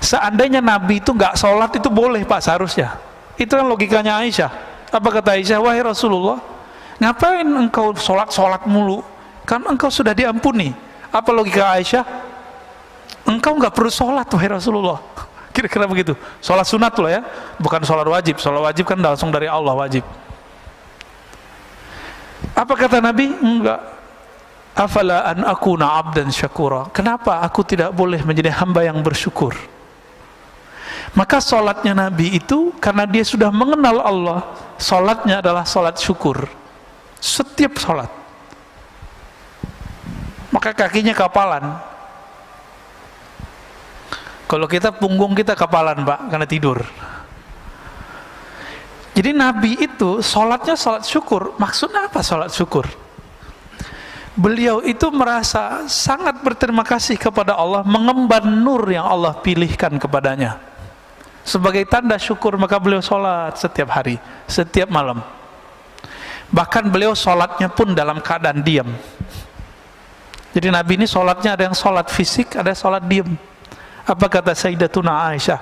Seandainya Nabi itu nggak sholat itu boleh Pak seharusnya. Itu kan logikanya Aisyah. Apa kata Aisyah? Wahai Rasulullah, ngapain engkau sholat mulu? Kan engkau sudah diampuni. Apa logika Aisyah? Engkau nggak perlu sholat wahai Rasulullah. Kira-kira begitu. Sholat sunat loh ya, bukan sholat wajib. Sholat wajib kan langsung dari Allah wajib. Apa kata Nabi? Enggak. Afala an akuna abdan syakura. Kenapa aku tidak boleh menjadi hamba yang bersyukur? Maka sholatnya Nabi itu karena dia sudah mengenal Allah, sholatnya adalah sholat syukur. Setiap sholat. Maka kakinya kapalan. Kalau kita punggung kita kapalan Pak, karena tidur. Jadi Nabi itu sholatnya sholat syukur. Maksudnya apa sholat syukur? Beliau itu merasa sangat berterima kasih kepada Allah, mengemban nur yang Allah pilihkan kepadanya. Sebagai tanda syukur maka beliau sholat setiap hari, setiap malam. Bahkan beliau sholatnya pun dalam keadaan diam. Jadi Nabi ini sholatnya ada yang sholat fisik, ada yang sholat diam. Apa kata Sayyidatuna Aisyah?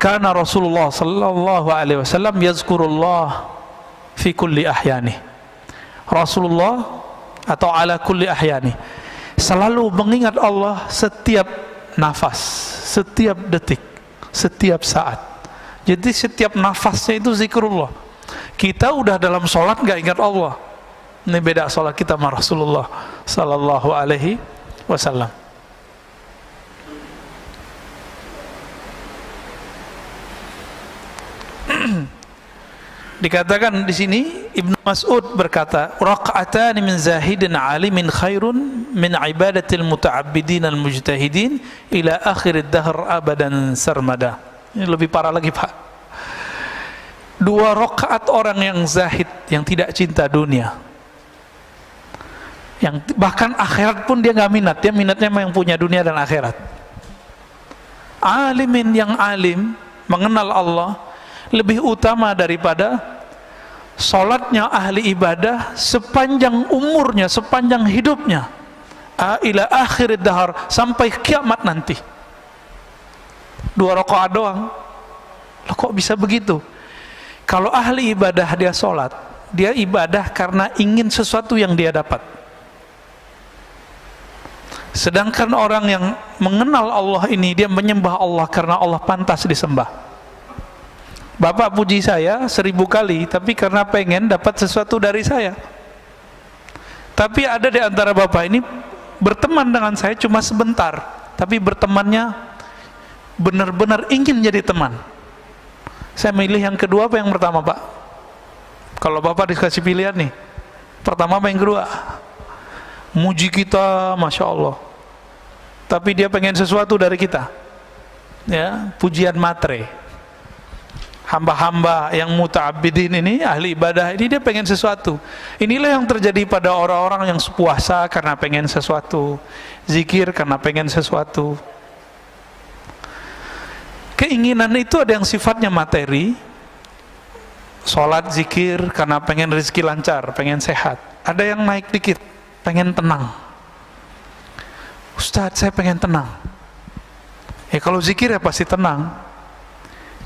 Karena Rasulullah sallallahu alaihi wasallam yazkurullah fi kulli ahyani. Rasulullah atau ala kulli ahyani selalu mengingat Allah setiap nafas, setiap detik, setiap saat. Jadi setiap nafasnya itu zikrullah. Kita udah dalam sholat nggak ingat Allah. Ini beda sholat kita sama Rasulullah sallallahu alaihi wasallam. Dikatakan di sini Ibnu Mas'ud berkata, raq'atan min zahidin alimin khairun min ibadatil muta'abbidin al-mujtahidin ila akhir ad-dahr abadan sarmada. Ini lebih parah lagi Pak. 2 rakaat orang yang zahid, yang tidak cinta dunia, yang bahkan akhirat pun dia nggak minat, dia minatnya yang punya dunia dan akhirat. alimin yang alim, mengenal Allah, lebih utama daripada sholatnya ahli ibadah sepanjang umurnya, sepanjang hidupnya, ila akhir dahar, sampai kiamat nanti. 2 rakaat doang. Loh, kok bisa begitu? Kalau ahli ibadah dia sholat, dia ibadah karena ingin sesuatu yang dia dapat. Sedangkan orang yang mengenal Allah ini, dia menyembah Allah karena Allah pantas disembah. Bapak puji saya 1000 kali, tapi karena pengen dapat sesuatu dari saya. Tapi ada di antara bapak ini berteman dengan saya cuma sebentar, tapi bertemannya benar-benar ingin jadi teman. Saya milih yang kedua apa yang pertama, Pak? Kalau bapak dikasih pilihan nih, pertama apa yang kedua? Muji kita, Masya Allah, tapi dia pengen sesuatu dari kita, ya, pujian matre. Hamba-hamba yang muta'abbidin ini, ahli ibadah ini, dia pengen sesuatu. Inilah yang terjadi pada orang-orang yang puasa karena pengen sesuatu, zikir karena pengen sesuatu. Keinginan itu ada yang sifatnya materi, sholat, zikir karena pengen rezeki lancar, pengen sehat. Ada yang naik dikit, pengen tenang. Ustadz, saya pengen tenang. Ya kalau zikir ya pasti tenang.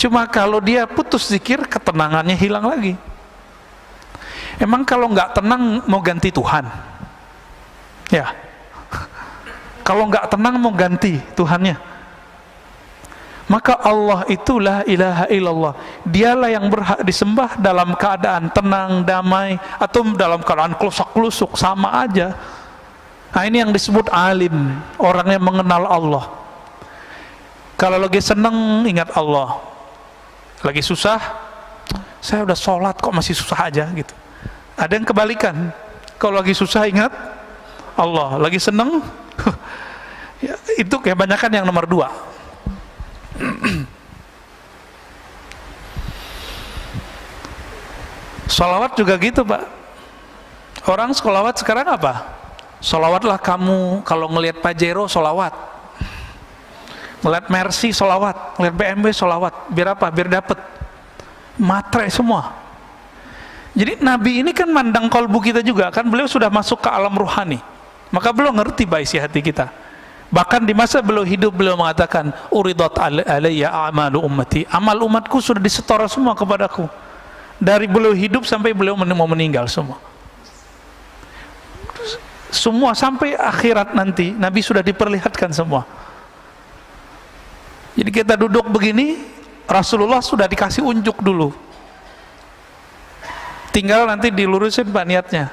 Cuma kalau dia putus zikir, ketenangannya hilang lagi. Emang kalau nggak tenang mau ganti Tuhan? Ya. Kalau nggak tenang mau ganti Tuhannya? Maka Allah itu la ilaha illallah. Dialah yang berhak disembah dalam keadaan tenang, damai, atau dalam keadaan kelusak-kelusuk, sama aja. Nah, ini yang disebut alim, orang yang mengenal Allah. Kalau lagi senang ingat Allah, lagi susah, saya udah sholat kok masih susah aja gitu. Ada yang kebalikan, kalau lagi susah ingat Allah, lagi seneng ya, itu kebanyakan yang nomor 2. Sholawat juga gitu, Pak. Orang sholawat sekarang apa? Sholawatlah kamu, kalau ngelihat Pajero sholawat, ngeliat Mercy sholawat, ngeliat BMW sholawat. Biar apa? Biar dapet matre semua. Jadi Nabi ini kan mandang kolbu kita juga, kan beliau sudah masuk ke alam ruhani, maka beliau ngerti isi hati kita. Bahkan di masa beliau hidup, beliau mengatakan, uridat alayya a'malu ummati, amal umatku sudah disetor semua kepadaku. Dari beliau hidup sampai beliau mau meninggal, semua sampai akhirat nanti Nabi sudah diperlihatkan semua. Jadi kita duduk begini, Rasulullah sudah dikasih unjuk dulu, tinggal nanti dilurusin Pak niatnya.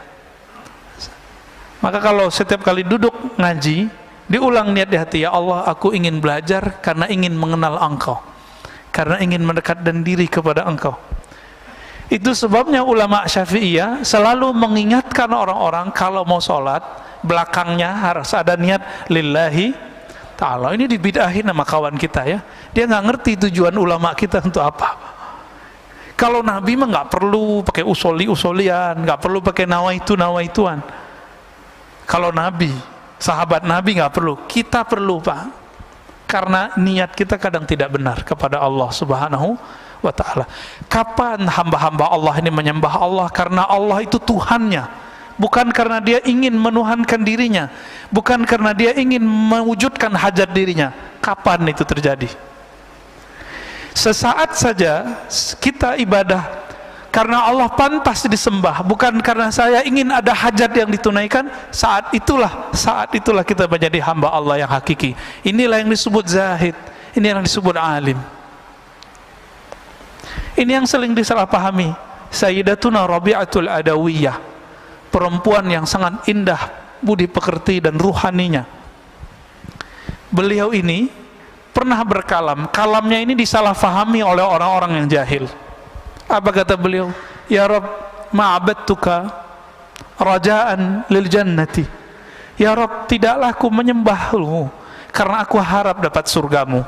Maka kalau setiap kali duduk ngaji, diulang niat di hati, ya Allah, aku ingin belajar karena ingin mengenal Engkau, karena ingin mendekat dan diri kepada Engkau. Itu sebabnya ulama Syafi'iyah selalu mengingatkan orang-orang kalau mau sholat, belakangnya harus ada niat lillahi ta'ala. Ini dibid'ahin sama kawan kita ya, dia nggak ngerti tujuan ulama kita untuk apa. Kalau Nabi mah nggak perlu pakai usoli-usolian, nggak perlu pakai nawaituan. Kalau Nabi, sahabat Nabi nggak perlu, kita perlu, Pak, karena niat kita kadang tidak benar kepada Allah Subhanahu wa ta'ala. Kapan hamba-hamba Allah ini menyembah Allah karena Allah itu Tuhannya, bukan karena dia ingin menuhankan dirinya, bukan karena dia ingin mewujudkan hajat dirinya. Kapan itu terjadi? Sesaat saja kita ibadah karena Allah pantas disembah, bukan karena saya ingin ada hajat yang ditunaikan. Saat itulah kita menjadi hamba Allah yang hakiki. Inilah yang disebut zahid, ini yang disebut alim. Ini yang sering disalahpahami. Sayyidatuna Rabi'atul Adawiyah, perempuan yang sangat indah budi pekerti dan ruhaninya. Beliau ini pernah berkalam, kalamnya ini disalahfahami oleh orang-orang yang jahil. Apa kata beliau? Ya Rabb, ma'abadtuka raja'an lil jannati. Ya Rabb, tidaklah aku menyembahmu karena aku harap dapat surgamu.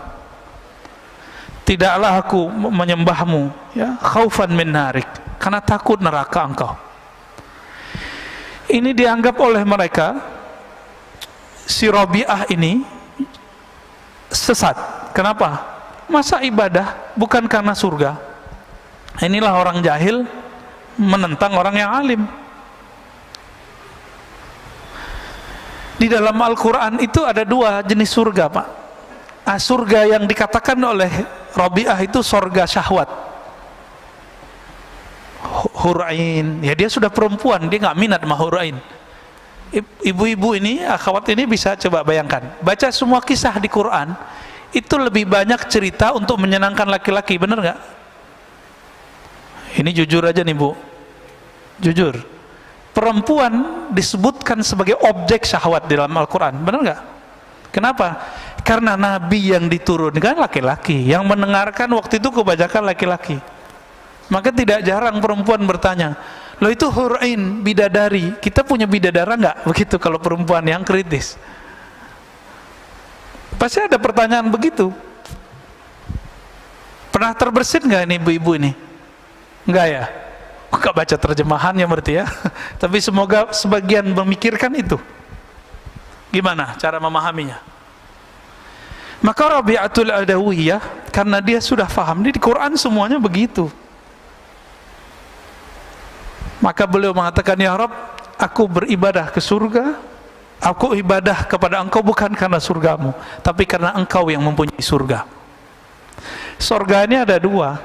Tidaklah aku menyembahmu, ya, khaufan min narik, karena takut neraka engkau. Ini dianggap oleh mereka, si Rabi'ah ini sesat, Kenapa? Masa ibadah bukan karena surga? Inilah orang jahil menentang orang yang alim. Di dalam Al-Quran itu ada dua jenis surga, Pak. Surga yang dikatakan oleh Rabi'ah itu surga syahwat, hurain. Ya dia sudah perempuan, dia nggak minat sama hurain. Ibu-ibu ini, akhwat ini bisa coba bayangkan, baca semua kisah di Quran, itu lebih banyak cerita untuk menyenangkan laki-laki, bener nggak? Ini jujur aja nih Bu, jujur. Perempuan disebutkan sebagai objek syahwat di dalam Al-Quran, bener nggak? Kenapa? Karena Nabi yang diturunkan laki-laki, yang mendengarkan waktu itu kebanyakan laki-laki. Maka tidak jarang perempuan bertanya, loh itu hurain, bidadari, kita punya bidadara nggak? Begitu kalau perempuan yang kritis. Pasti ada pertanyaan begitu. Pernah terbersit nggak ini ibu-ibu ini? Enggak ya? Enggak baca terjemahannya berarti ya. Tapi semoga sebagian memikirkan itu. Gimana cara memahaminya? Maka Rabi'atul Adawiyah, karena dia sudah paham, di Quran semuanya begitu. Maka beliau mengatakan, ya Rabb, aku beribadah ke surga, aku ibadah kepada engkau bukan karena surgamu, tapi karena engkau yang mempunyai surga. Surga ini ada dua,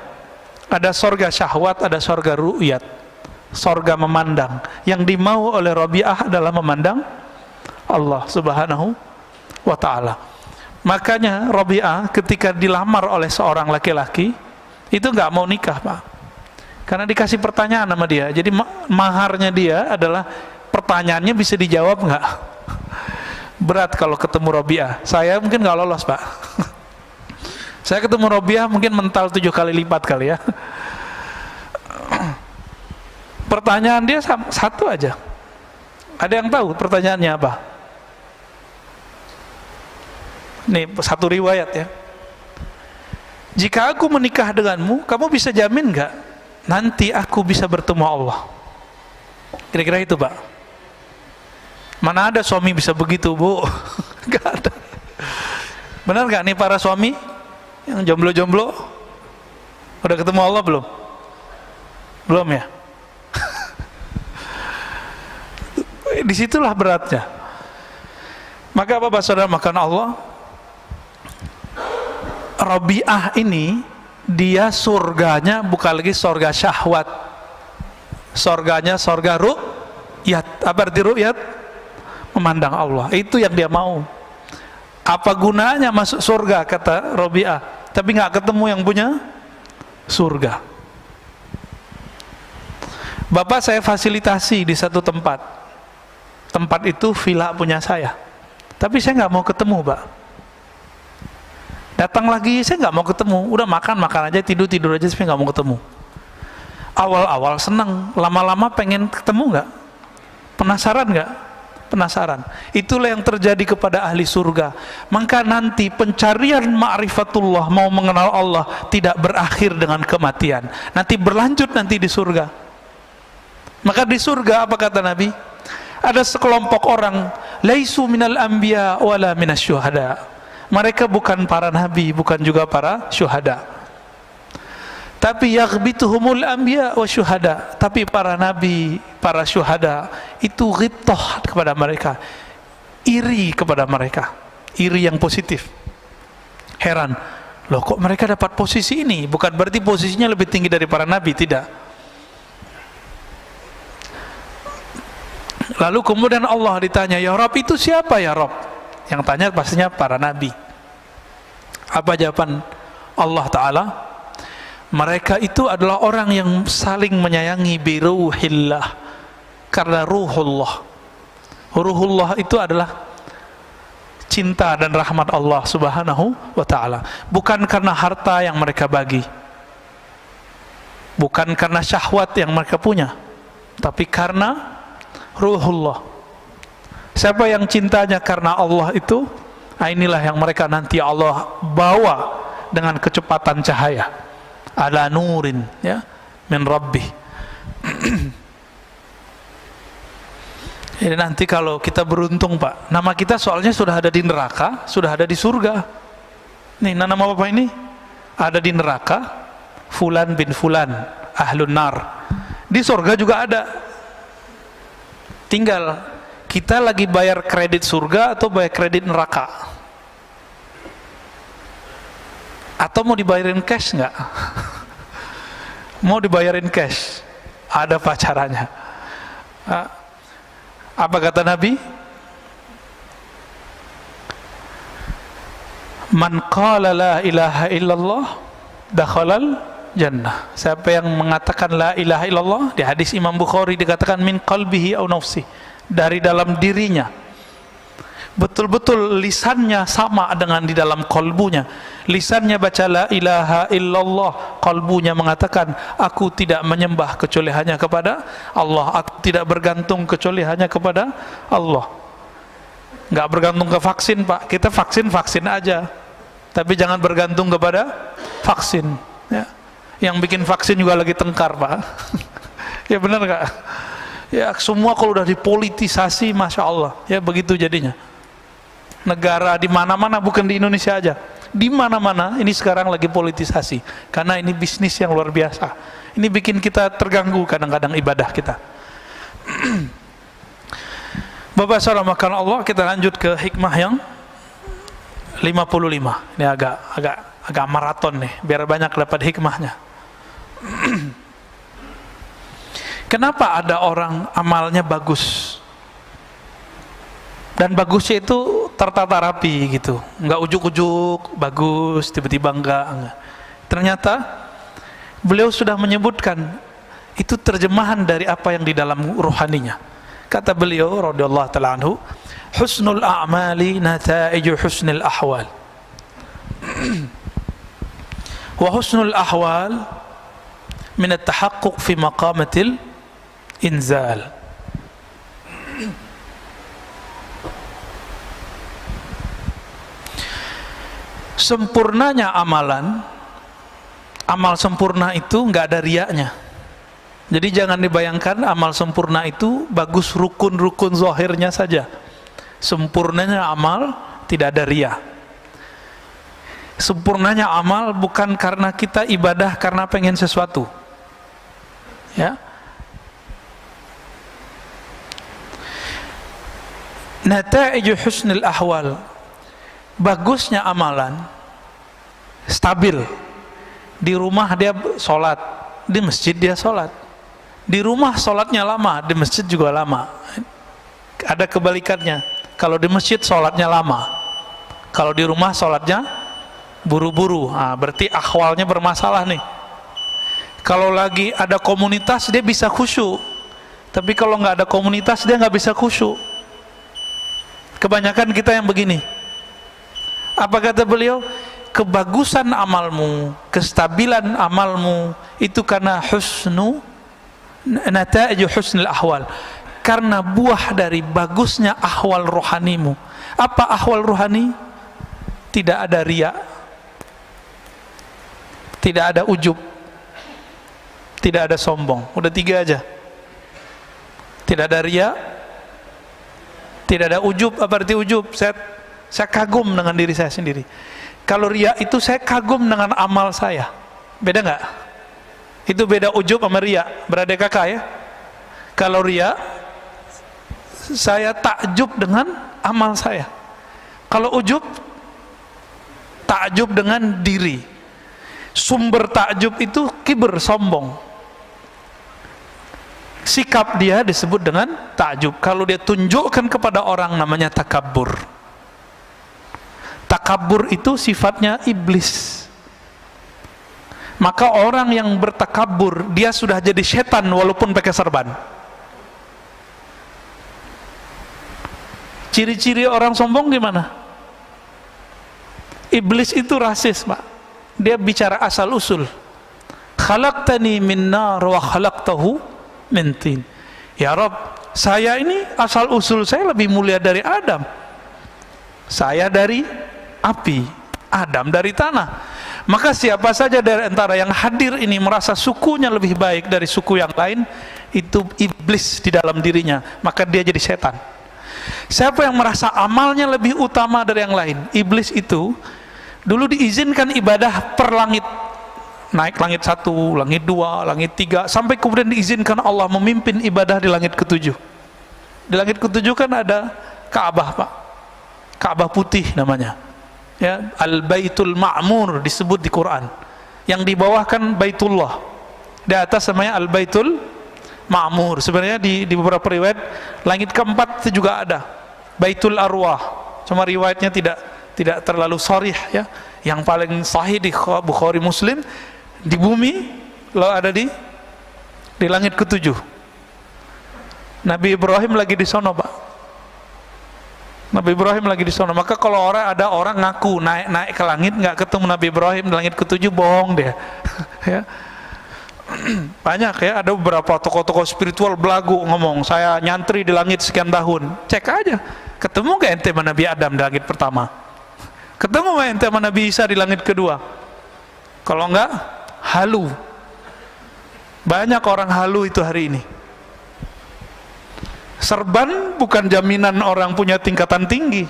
ada surga syahwat, ada surga ru'yat, surga memandang. Yang dimau oleh Rabi'ah adalah memandang Allah subhanahu wa ta'ala. Makanya Rabi'ah ketika dilamar oleh seorang laki-laki itu nggak mau nikah, Pak, karena dikasih pertanyaan sama dia. Jadi maharnya dia adalah pertanyaannya bisa dijawab nggak. Berat kalau ketemu Rabi'ah. Saya mungkin nggak lolos, Pak. Saya ketemu Rabi'ah mungkin mental 7 kali lipat kali ya. Pertanyaan dia satu aja. Ada yang tahu pertanyaannya apa? Nih satu riwayat ya. Jika aku menikah denganmu, kamu bisa jamin nggak nanti aku bisa bertemu Allah? Kira-kira itu, Pak. Mana ada suami bisa begitu, Bu? Gak ada. Benar nggak nih para suami yang jomblo-jomblo? Udah ketemu Allah belum? Belum ya? Disitulah beratnya. Maka Bapak Saudara makan Allah, Rabi'ah ini dia surganya bukan lagi surga syahwat, surganya surga ru'yat. Apa arti ru'yat? Memandang Allah. Itu yang dia mau. Apa gunanya masuk surga, kata Rabi'ah, tapi nggak ketemu yang punya surga. Bapak saya fasilitasi di satu tempat itu villa punya saya, tapi saya nggak mau ketemu, Pak. Datang lagi, saya nggak mau ketemu. Udah makan aja, tidur aja, tapi nggak mau ketemu. Awal-awal senang, lama-lama pengen ketemu nggak? Penasaran nggak? Penasaran. Itulah yang terjadi kepada ahli surga. Maka nanti pencarian ma'rifatullah, mau mengenal Allah, tidak berakhir dengan kematian. Nanti berlanjut nanti di surga. Maka di surga apa kata Nabi? Ada sekelompok orang, laisu minal anbiya wala minas syuhada. Mereka bukan para nabi, bukan juga para syuhada. Tapi yaghbituhumul anbiya wa syuhada. Tapi para nabi, para syuhada itu ghibtah kepada mereka, iri kepada mereka, iri yang positif. Heran, loh kok mereka dapat posisi ini? Bukan berarti posisinya lebih tinggi dari para nabi, tidak. Lalu kemudian Allah ditanya, ya Rabb, itu siapa ya Rabb? Yang tanya pastinya para nabi. Apa jawaban Allah Ta'ala? Mereka itu adalah orang yang saling menyayangi biruhillah, karena ruhullah. Ruhullah itu adalah cinta dan rahmat Allah Subhanahu wa Ta'ala. Bukan karena harta yang mereka bagi, bukan karena syahwat yang mereka punya, tapi karena ruhullah. Siapa yang cintanya karena Allah itu, inilah yang mereka nanti Allah bawa dengan kecepatan cahaya, ala nurin ya min rabbih. Jadi nanti kalau kita beruntung, Pak, nama kita soalnya sudah ada di neraka, sudah ada di surga. Nih, nama bapak ini ada di neraka, fulan bin fulan, ahlun nar. Di surga juga ada. Tinggal kita lagi bayar kredit surga atau bayar kredit neraka. Atau mau dibayarin cash nggak? Mau dibayarin cash? Ada pacarannya. Apa kata Nabi? Man qala la ilaha illallah dakhalal jannah. Siapa yang mengatakan la ilaha illallah, di hadis Imam Bukhari dikatakan min qalbihi au nafsi, dari dalam dirinya, betul-betul lisannya sama dengan di dalam kolbunya. Lisannya baca la ilaha illallah, kolbunya mengatakan aku tidak menyembah kecuali hanya kepada Allah, aku tidak bergantung kecuali hanya kepada Allah. Nggak bergantung ke vaksin, Pak. Kita vaksin aja, tapi jangan bergantung kepada vaksin, ya. Yang bikin vaksin juga lagi tengkar, Pak. Ya benar nggak? Ya semua kalau udah dipolitisasi, masya Allah, ya begitu jadinya. Negara di mana-mana, bukan di Indonesia aja, di mana-mana ini sekarang lagi politisasi, karena ini bisnis yang luar biasa. Ini bikin kita terganggu kadang-kadang ibadah kita. Bapak saudara makan Allah, kita lanjut ke hikmah yang 55. Ini agak maraton nih, biar banyak dapat hikmahnya. Kenapa ada orang amalnya bagus, dan bagusnya itu tertata rapi gitu, nggak ujuk-ujuk bagus tiba-tiba enggak. Ternyata beliau sudah menyebutkan itu terjemahan dari apa yang di dalam rohaninya. Kata beliau radhiyallahu ta'ala anhu, husnul a'mali nata'iju husnul ahwal, wa husnul ahwal min at-tahaqquq fi maqamatil inzal. Sempurnanya amalan, amal sempurna itu nggak ada riaknya. Jadi jangan dibayangkan amal sempurna itu bagus rukun-rukun zahirnya saja. Sempurnanya amal tidak ada riya. Sempurnanya amal bukan karena kita ibadah karena pengen sesuatu, ya. Nata'iju husnul ahwal, bagusnya amalan stabil. Di rumah dia sholat, di masjid dia sholat. Di rumah sholatnya lama, di masjid juga lama. Ada kebalikannya, kalau di masjid sholatnya lama, kalau di rumah sholatnya buru-buru. Berarti akhwalnya bermasalah nih. Kalau lagi ada komunitas dia bisa khusyuk, tapi kalau nggak ada komunitas dia nggak bisa khusyuk. Kebanyakan kita yang begini. Apa kata beliau? Kebagusan amalmu, kestabilan amalmu itu karena nata'iju husnul ahwal, karena buah dari bagusnya ahwal rohanimu. Apa ahwal rohani? Tidak ada riya, tidak ada ujub, tidak ada sombong. Udah 3 aja. Tidak ada riya, tidak ada ujub. Apa arti ujub? Saya kagum dengan diri saya sendiri. Kalau riya itu saya kagum dengan amal saya. Beda nggak? Itu beda ujub sama riya. Berada kakak ya? Kalau riya, saya takjub dengan amal saya. Kalau ujub, takjub dengan diri. Sumber takjub itu kibr, sombong. Sikap dia disebut dengan takjub. Kalau dia tunjukkan kepada orang namanya takabbur. Takabur itu sifatnya iblis. Maka orang yang bertakabur, dia sudah jadi setan walaupun pakai serban. Ciri-ciri orang sombong gimana? Iblis itu rasis, Pak. Dia bicara asal usul. Khalaqtani min nar wa khalaqtahu min tin. Ya Rabb, saya ini asal usul saya lebih mulia dari Adam. Saya dari api, Adam dari tanah. Maka siapa saja dari antara yang hadir ini merasa sukunya lebih baik dari suku yang lain, itu iblis di dalam dirinya, maka dia jadi setan. Siapa yang merasa amalnya lebih utama dari yang lain, iblis itu Dulu diizinkan ibadah per langit, naik langit 1, langit 2, langit 3, sampai kemudian diizinkan Allah memimpin ibadah di langit ke-7. Di langit ke-7 kan ada Ka'bah, Pak. Ka'bah putih namanya. Ya, Al-Baitul Ma'mur disebut di Quran. Yang di bawah kan Baitullah. Di atas namanya Al-Baitul Ma'mur. Sebenarnya di beberapa riwayat langit ke-4 itu juga ada Baitul Arwah. Cuma riwayatnya tidak terlalu sharih ya. Yang paling sahih di Bukhari Muslim, di bumi lo ada di langit ke-7. Nabi Ibrahim lagi di sono, Pak. Nabi Ibrahim lagi di sono. Maka kalau ada orang ngaku naik ke langit nggak ketemu Nabi Ibrahim di langit ke-7, bohong dia. Ya. Banyak ya, ada beberapa tokoh-tokoh spiritual belagu ngomong, saya nyantri di langit sekian tahun. Cek aja, ketemu gak ente sama Nabi Adam di langit pertama? Ketemu gak ente sama Nabi Isa di langit kedua? Kalau enggak, halu. Banyak orang halu itu hari ini. Serban bukan jaminan orang punya tingkatan tinggi.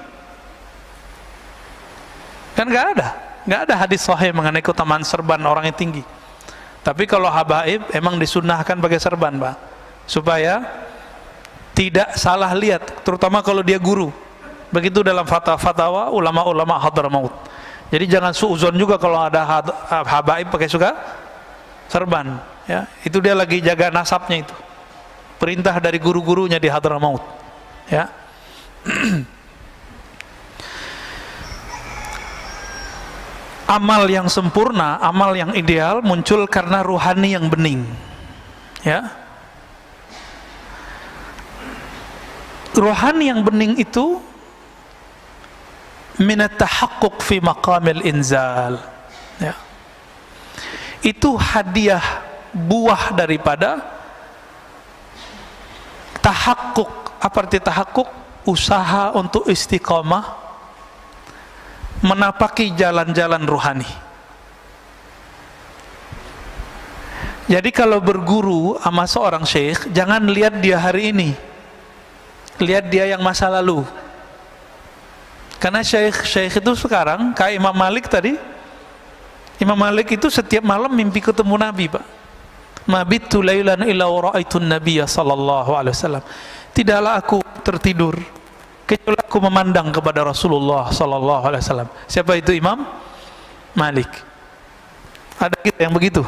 Kan nggak ada hadis sahih mengenai keutamaan serban orang yang tinggi. Tapi kalau habaib emang disunnahkan pakai serban, Pak, supaya tidak salah lihat, terutama kalau dia guru. Begitu dalam fatwa ulama-ulama Hadramaut. Jadi jangan suuzon juga kalau ada habaib pakai serban, ya. Itu dia lagi jaga nasabnya itu. Perintah dari guru-gurunya di Hadramaut, ya. Amal yang sempurna, amal yang ideal muncul karena ruhani yang bening, ya. Ruhani yang bening itu minat tahaqquq fi maqamil inzal, ya. Itu hadiah buah daripada tahaqquq. Apa arti tahaqquq? Usaha untuk istiqamah menapaki jalan-jalan ruhani. Jadi kalau berguru sama seorang syekh, jangan lihat dia hari ini, lihat dia yang masa lalu. Karena syekh itu sekarang kayak Imam Malik tadi. Imam Malik itu setiap malam mimpi ketemu Nabi, Pak. Mabittu lailan illa ra'aitun nabiyya sallallahu alaihi wasallam. Tidaklah aku tertidur kecuali aku memandang kepada Rasulullah sallallahu alaihi wasallam. Siapa itu Imam Malik? Ada kita yang begitu.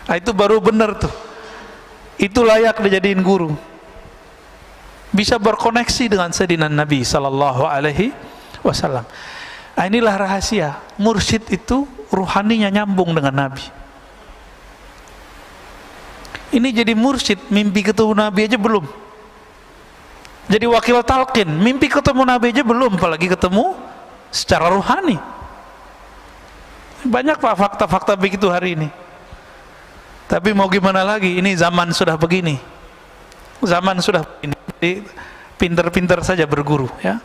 Nah, itu baru benar tuh. Itu layak dijadiin guru. Bisa berkoneksi dengan Sayyidina Nabi sallallahu alaihi wasallam. Nah, inilah rahasia. Mursyid itu ruhaninya nyambung dengan Nabi. Ini jadi mursyid, mimpi ketemu Nabi aja belum. Jadi wakil talqin, mimpi ketemu Nabi aja belum, apalagi ketemu secara ruhani. Banyak, Pak, fakta-fakta begitu hari ini. Tapi mau gimana lagi, ini zaman sudah begini. Zaman sudah begini. Jadi pinter-pinter saja berguru, ya.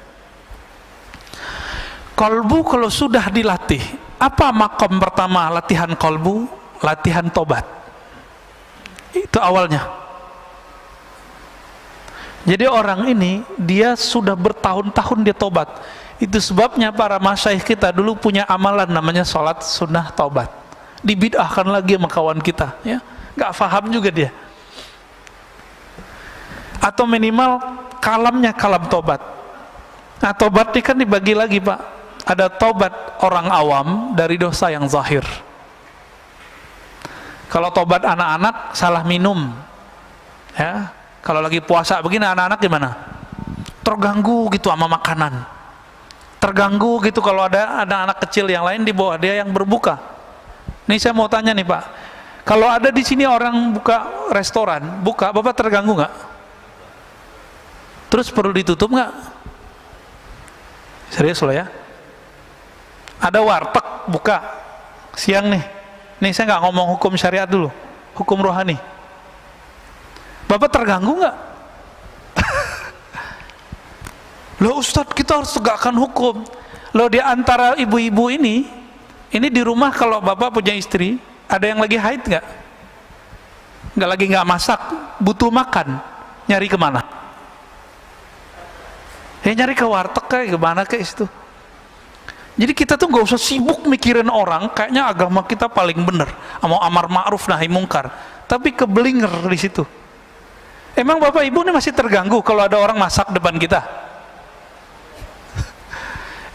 Kolbu kalau sudah dilatih, apa makom pertama latihan kolbu? Latihan tobat. Itu awalnya. Jadi orang ini dia sudah bertahun-tahun dia tobat. Itu sebabnya para masyayikh kita dulu punya amalan namanya sholat sunnah taubat. Dibid'ahkan lagi sama kawan kita, ya. Gak paham juga dia. Atau minimal kalamnya kalam tobat. Nah, tobat ini kan dibagi lagi, Pak. Ada tobat orang awam dari dosa yang zahir. Kalau tobat anak-anak salah minum, ya. Kalau lagi puasa begini anak-anak gimana? Terganggu gitu sama makanan. Terganggu gitu kalau ada anak kecil yang lain di bawah dia yang berbuka. Nih saya mau tanya nih, Pak. Kalau ada di sini orang buka restoran, buka, Bapak terganggu nggak? Terus perlu ditutup nggak? Serius loh ya. Ada warteg buka siang nih. Nih saya nggak ngomong hukum syariat dulu, hukum rohani. Bapak terganggu nggak? Loh Ustadz, kita harus tegakkan hukum. Loh, di antara ibu-ibu ini di rumah kalau Bapak punya istri, ada yang lagi haid nggak? Nggak masak, butuh makan, nyari kemana? Ya nyari ke warteg kayak gimana kayak itu. Jadi kita tuh nggak usah sibuk mikirin orang, kayaknya agama kita paling bener, mau amar ma'ruf nahi mungkar, tapi kebelinger di situ. Emang Bapak Ibu ini masih terganggu kalau ada orang masak depan kita?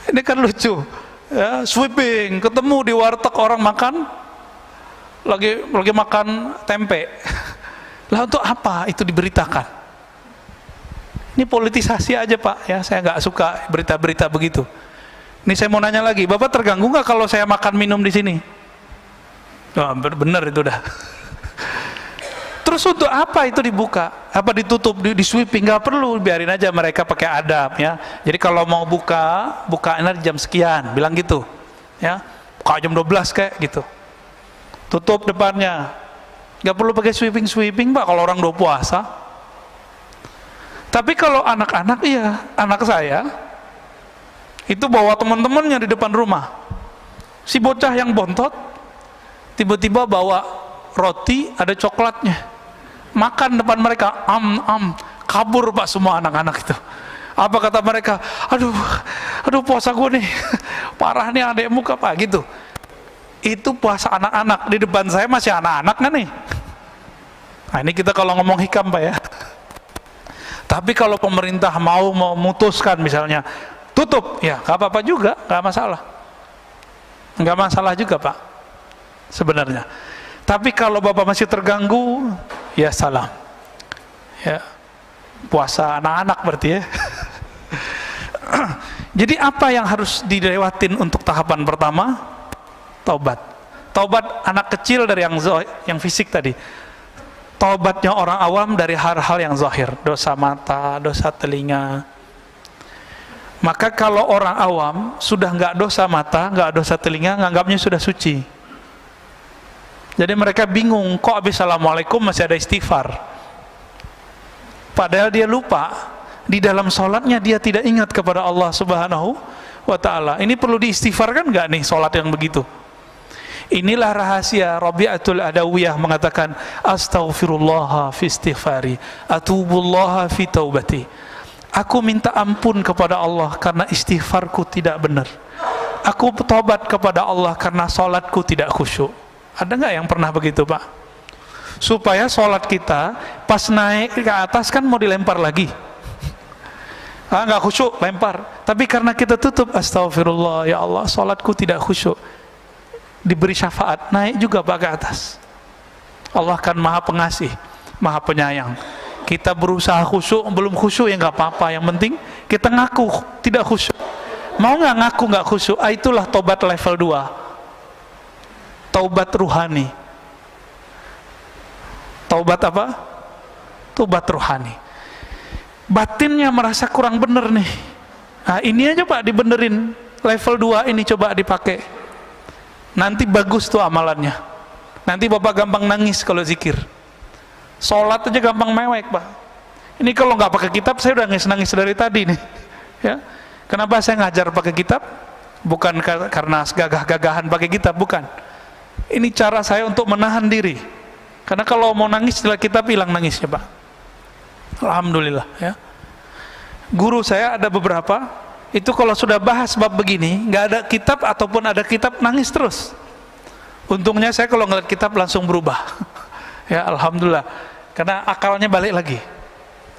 Ini kan lucu, ya, sweeping, ketemu di warteg orang makan, lagi makan tempe. Lah untuk apa itu diberitakan? Ini politisasi aja Pak, ya saya nggak suka berita-berita begitu. Ini saya mau nanya lagi, Bapak terganggu nggak kalau saya makan minum di sini? Oh, bener itu dah. Terus untuk apa itu dibuka? Apa ditutup, di sweeping? Nggak perlu, biarin aja mereka pakai adab ya. Jadi kalau mau bukain jam sekian, bilang gitu, ya. Buka jam 12 kayak gitu. Tutup depannya. Nggak perlu pakai sweeping Pak kalau orang udah puasa. Tapi kalau anak-anak, iya, anak saya itu bawa teman-temannya di depan rumah. Si bocah yang bontot tiba-tiba bawa roti ada coklatnya, makan depan mereka, kabur Pak semua anak-anak itu. Apa kata mereka? Aduh puasa gue nih parah nih adekmu Pak gitu. Itu puasa anak-anak, di depan saya masih anak-anak kan nih. Nah ini kita kalau ngomong hikam Pak ya. Tapi kalau pemerintah mau memutuskan misalnya tutup, ya nggak apa-apa juga, nggak masalah juga Pak sebenarnya. Tapi kalau Bapak masih terganggu, ya salam, ya puasa anak-anak berarti ya. Jadi apa yang harus dilewatin untuk tahapan pertama? Taubat anak kecil dari yang fisik tadi. Taubatnya orang awam dari hal-hal yang zahir, dosa mata, dosa telinga. Maka kalau orang awam sudah nggak dosa mata, nggak dosa telinga, nganggapnya sudah suci. Jadi mereka bingung, kok habis assalamualaikum masih ada istighfar. Padahal dia lupa, di dalam sholatnya dia tidak ingat kepada Allah Subhanahu wa ta'ala. Ini perlu diistighfarkan nggak nih sholat yang begitu? Inilah rahasia Rabi'atul Adawiyah mengatakan, astaghfirullah fi istighfari, atubullaha fi taubati. Aku minta ampun kepada Allah karena istighfarku tidak benar. Aku bertobat kepada Allah karena sholatku tidak khusyuk. Ada nggak yang pernah begitu Pak? Supaya sholat kita pas naik ke atas kan mau dilempar lagi. Nggak khusyuk, lempar. Tapi karena kita tutup, astagfirullah ya Allah, sholatku tidak khusyuk, diberi syafaat, naik juga Pak ke atas. Allah kan maha pengasih, maha penyayang. Kita berusaha khusyuk, belum khusyuk ya nggak apa-apa, yang penting kita ngaku tidak khusyuk. Mau nggak ngaku nggak khusyuk? Itulah tobat level 2, taubat ruhani. Taubat apa? Taubat ruhani. Batinnya merasa kurang bener nih, nah ini aja Pak dibenerin, level 2 ini coba dipakai, nanti bagus tuh amalannya. Nanti Bapak gampang nangis kalau zikir. Sholat aja gampang mewek Pak. Ini kalau nggak pakai kitab saya udah nangis dari tadi nih ya. Kenapa saya ngajar pakai kitab? Bukan karena gagah-gagahan pakai kitab, bukan. Ini cara saya untuk menahan diri, karena kalau mau nangis setelah kitab hilang nangisnya Pak. Alhamdulillah ya. Guru saya ada beberapa, itu kalau sudah bahas bab begini, nggak ada kitab ataupun ada kitab nangis terus. Untungnya saya kalau ngeliat kitab langsung berubah. Ya alhamdulillah, karena akalnya balik lagi.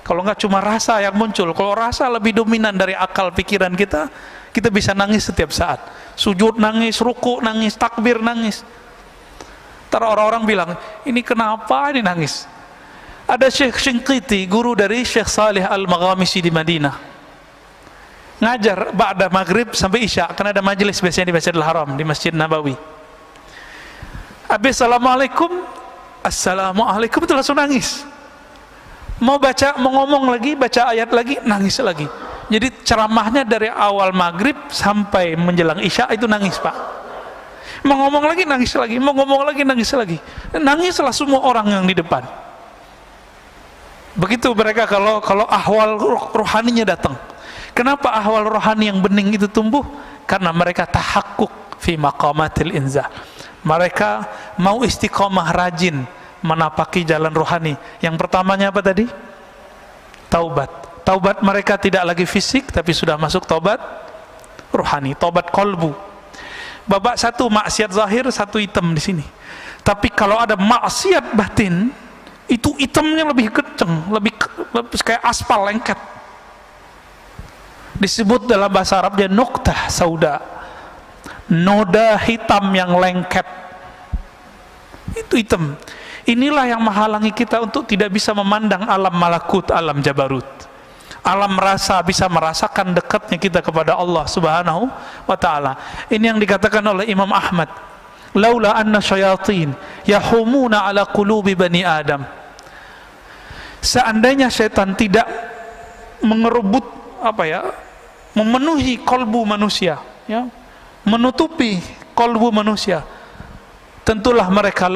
Kalau nggak cuma rasa yang muncul, kalau rasa lebih dominan dari akal pikiran kita, kita bisa nangis setiap saat. Sujud nangis, ruku nangis, takbir nangis. Ntar orang-orang bilang, ini kenapa ini nangis? Ada Syekh Shinqiti, guru dari Syekh Salih Al-Maghamisi di Madinah, ngajar ba'da maghrib sampai isya, karena ada majelis biasanya di Masjidil Haram, di Masjid Nabawi. Habis assalamualaikum itu langsung nangis. Mau ngomong lagi, baca ayat lagi, nangis lagi. Jadi ceramahnya dari awal maghrib sampai menjelang isya itu nangis Pak. Mau ngomong lagi nangis lagi, mau ngomong lagi nangis lagi. Nangislah semua orang yang di depan. Begitu mereka kalau ahwal rohaninya datang. Kenapa ahwal rohani yang bening itu tumbuh? Karena mereka tahakkuk fi maqamatil inzah. Mereka mau istiqomah, rajin menapaki jalan rohani. Yang pertamanya apa tadi? Taubat. Taubat mereka tidak lagi fisik, tapi sudah masuk taubat rohani, taubat kolbu. Babak satu maksiat zahir, satu hitam di sini. Tapi kalau ada maksiat batin, itu hitamnya lebih kenceng, lebih kayak aspal lengket. Disebut dalam bahasa Arabnya nuqtah sauda, noda hitam yang lengket. Itu hitam. Inilah yang menghalangi kita untuk tidak bisa memandang alam malakut, alam jabarut, alam rasa, bisa merasakan dekatnya kita kepada Allah Subhanahu wa ta'ala. Ini yang dikatakan oleh Imam Ahmad, laula anna syayatin yahumuna ala qulubi bani Adam. Seandainya syaitan tidak mengerebut memenuhi kolbu manusia, ya, menutupi kolbu manusia, tentulah mereka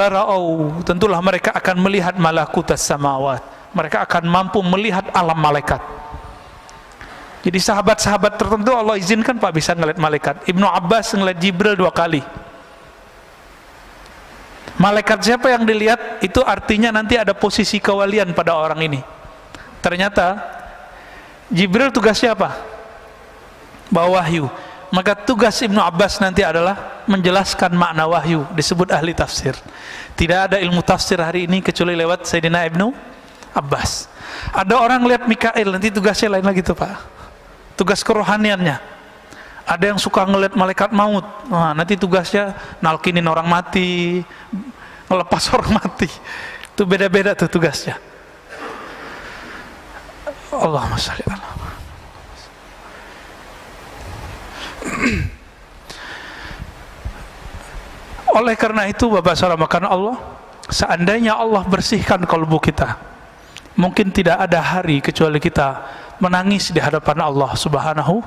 tentulah mereka akan melihat malakutas samawat, mereka akan mampu melihat alam malaikat. Jadi sahabat-sahabat tertentu Allah izinkan Pak bisa ngeliat malaikat. Ibnu Abbas ngeliat Jibril 2 kali. Malaikat siapa yang dilihat? Itu artinya nanti ada posisi kewalian pada orang ini. Ternyata Jibril tugasnya apa? Bawa wahyu. Maka tugas Ibnu Abbas nanti adalah menjelaskan makna wahyu, disebut ahli tafsir. Tidak ada ilmu tafsir hari ini kecuali lewat Sayyidina Ibnu Abbas. Ada orang lihat Mikail, nanti tugasnya lain lagi tuh Pak. Tugas kerohaniannya. Ada yang suka ngelihat malaikat maut, nah, nanti tugasnya nalkinin orang mati, ngelepas orang mati. Itu beda-beda tuh tugasnya. Allahumma shalli ala. Oleh karena itu Bapak Saudara makan Allah, seandainya Allah bersihkan kalbu kita, mungkin tidak ada hari kecuali kita menangis di hadapan Allah Subhanahu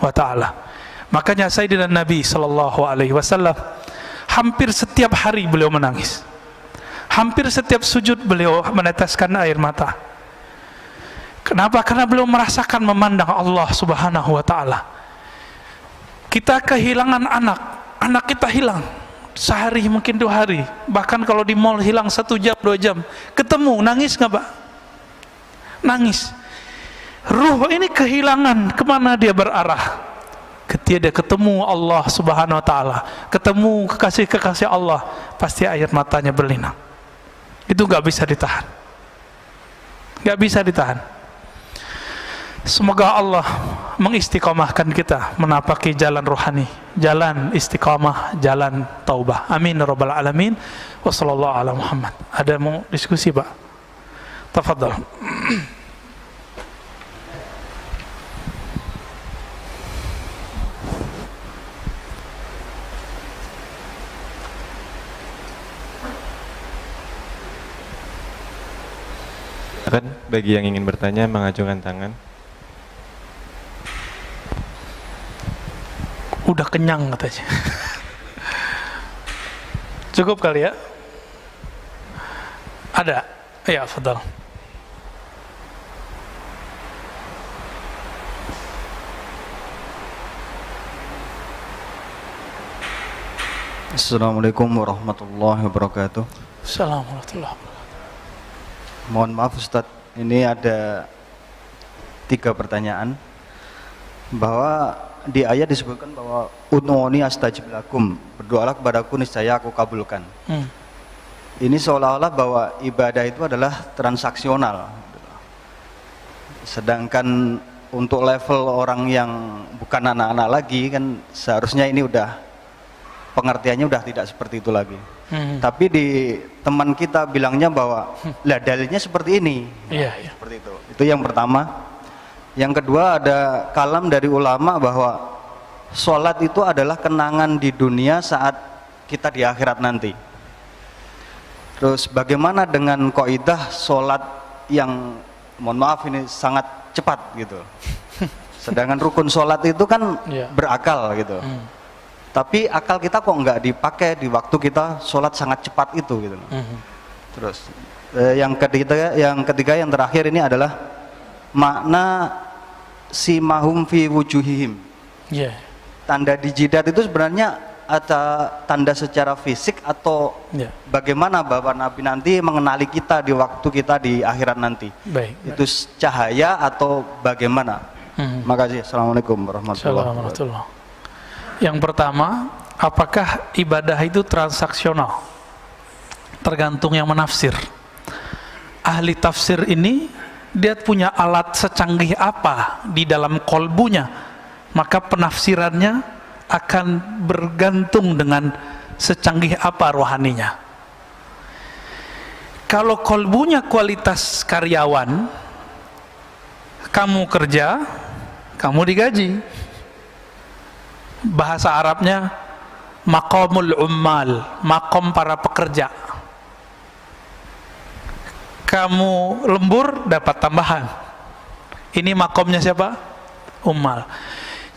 wa ta'ala. Makanya Sayyidina Nabi sallallahu alaihi wasallam hampir setiap hari beliau menangis. Hampir setiap sujud beliau meneteskan air mata. Kenapa? Karena beliau merasakan memandang Allah Subhanahu wa ta'ala. Kita kehilangan anak kita hilang sehari, mungkin 2 hari, bahkan kalau di mall hilang 1 jam 2 jam, ketemu, nangis nggak Pak? Nangis. Ruh ini kehilangan, kemana dia berarah? Ketika dia ketemu Allah Subhanahu wa ta'ala, ketemu kekasih-kekasih Allah, pasti air matanya berlinang. Itu gak bisa ditahan, gak bisa ditahan. Semoga Allah mengistiqomahkan kita menapaki jalan rohani, jalan istiqomah, jalan taubah. Amin ya rabbal alamin. Wassallallahu ala Muhammad. Ada mau diskusi Pak? Tafadhal.
Bagi yang ingin bertanya mengacungkan tangan.
Udah kenyang katanya. Cukup kali ya? Ada? Ya, fadal.
Assalamualaikum warahmatullahi wabarakatuh.
Assalamualaikum warahmatullahi wabarakatuh.
Mohon maaf Ustadz, ini ada 3 pertanyaan. Bahwa di ayat disebutkan bahwa ud'uuni astajib lakum, berdoalah kepadaku niscaya aku kabulkan. Ini seolah-olah bahwa ibadah itu adalah transaksional. Sedangkan untuk level orang yang bukan anak-anak lagi kan seharusnya ini udah pengertiannya udah tidak seperti itu lagi. Tapi di teman kita bilangnya bahwa lah dalilnya seperti ini.
Iya.
Seperti itu. Itu yang pertama. Yang kedua ada kalam dari ulama bahwa sholat itu adalah kenangan di dunia saat kita di akhirat nanti. Terus bagaimana dengan kaidah sholat yang mohon maaf ini sangat cepat gitu. Sedangkan rukun sholat itu kan berakal gitu. Tapi akal kita kok nggak dipakai di waktu kita sholat sangat cepat itu gitu. Terus yang ketiga yang terakhir ini adalah makna simahum fi wujuhihim. Tanda di jidat itu sebenarnya ada tanda secara fisik atau bagaimana Bapak Nabi nanti mengenali kita di waktu kita di akhirat nanti?
Baik.
Itu cahaya atau bagaimana? Makasih. Assalamualaikum warahmatullahi wabarakatuh.
Assalamualaikum. Yang pertama, apakah ibadah itu transaksional? Tergantung yang menafsir. Ahli tafsir ini dia punya alat secanggih apa di dalam kolbunya, maka penafsirannya akan bergantung dengan secanggih apa rohaninya. Kalau kolbunya kualitas karyawan, kamu kerja, kamu digaji. Bahasa Arabnya maqamul ummal, makom para pekerja. Kamu lembur dapat tambahan. Ini makomnya siapa? Ummal.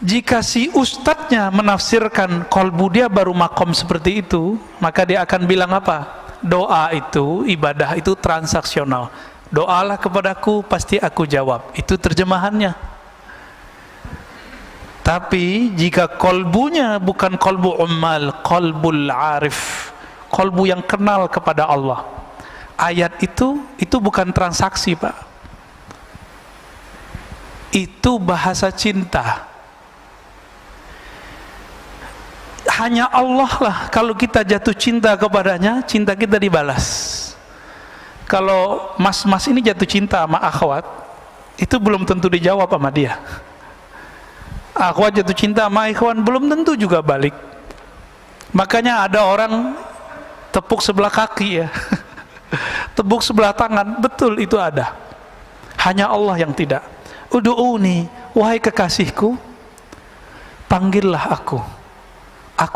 Jika si ustadznya menafsirkan kolbu dia baru makom seperti itu, maka dia akan bilang apa? Doa itu, ibadah itu transaksional. Doalah kepadaku, pasti aku jawab. Itu terjemahannya. Tapi jika kolbunya bukan kolbu ummal, kolbul arif, kolbu yang kenal kepada Allah, ayat itu bukan transaksi, Pak. Itu bahasa cinta. Hanya Allah lah kalau kita jatuh cinta kepadanya, cinta kita dibalas. Kalau mas-mas ini jatuh cinta sama akhwat, itu belum tentu dijawab sama dia. Akhwat jatuh cinta sama ikhwan, belum tentu juga balik. Makanya ada orang tepuk sebelah kaki ya, tepuk sebelah tangan, betul itu ada. Hanya Allah yang tidak. Udu'uni, wahai kekasihku, panggillah aku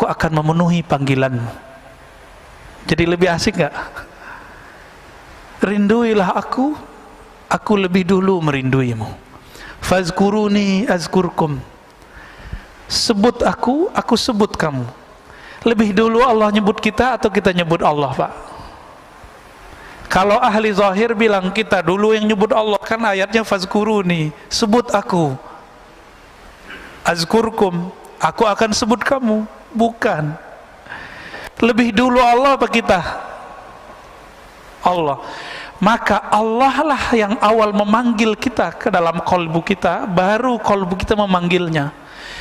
akan memenuhi panggilanmu. Jadi lebih asik gak? Rinduilah aku lebih dulu merinduimu. Fazkuruni azkurkum, sebut aku sebut kamu. Lebih dulu Allah nyebut kita atau kita nyebut Allah, Pak? Kalau ahli zahir bilang kita dulu yang nyebut Allah, kan ayatnya fazkuruni, sebut aku, azkurkum, aku akan sebut kamu. Bukan. Lebih dulu Allah apa kita? Allah. Maka Allah lah yang awal memanggil kita ke dalam kolbu kita, baru kolbu kita memanggilnya.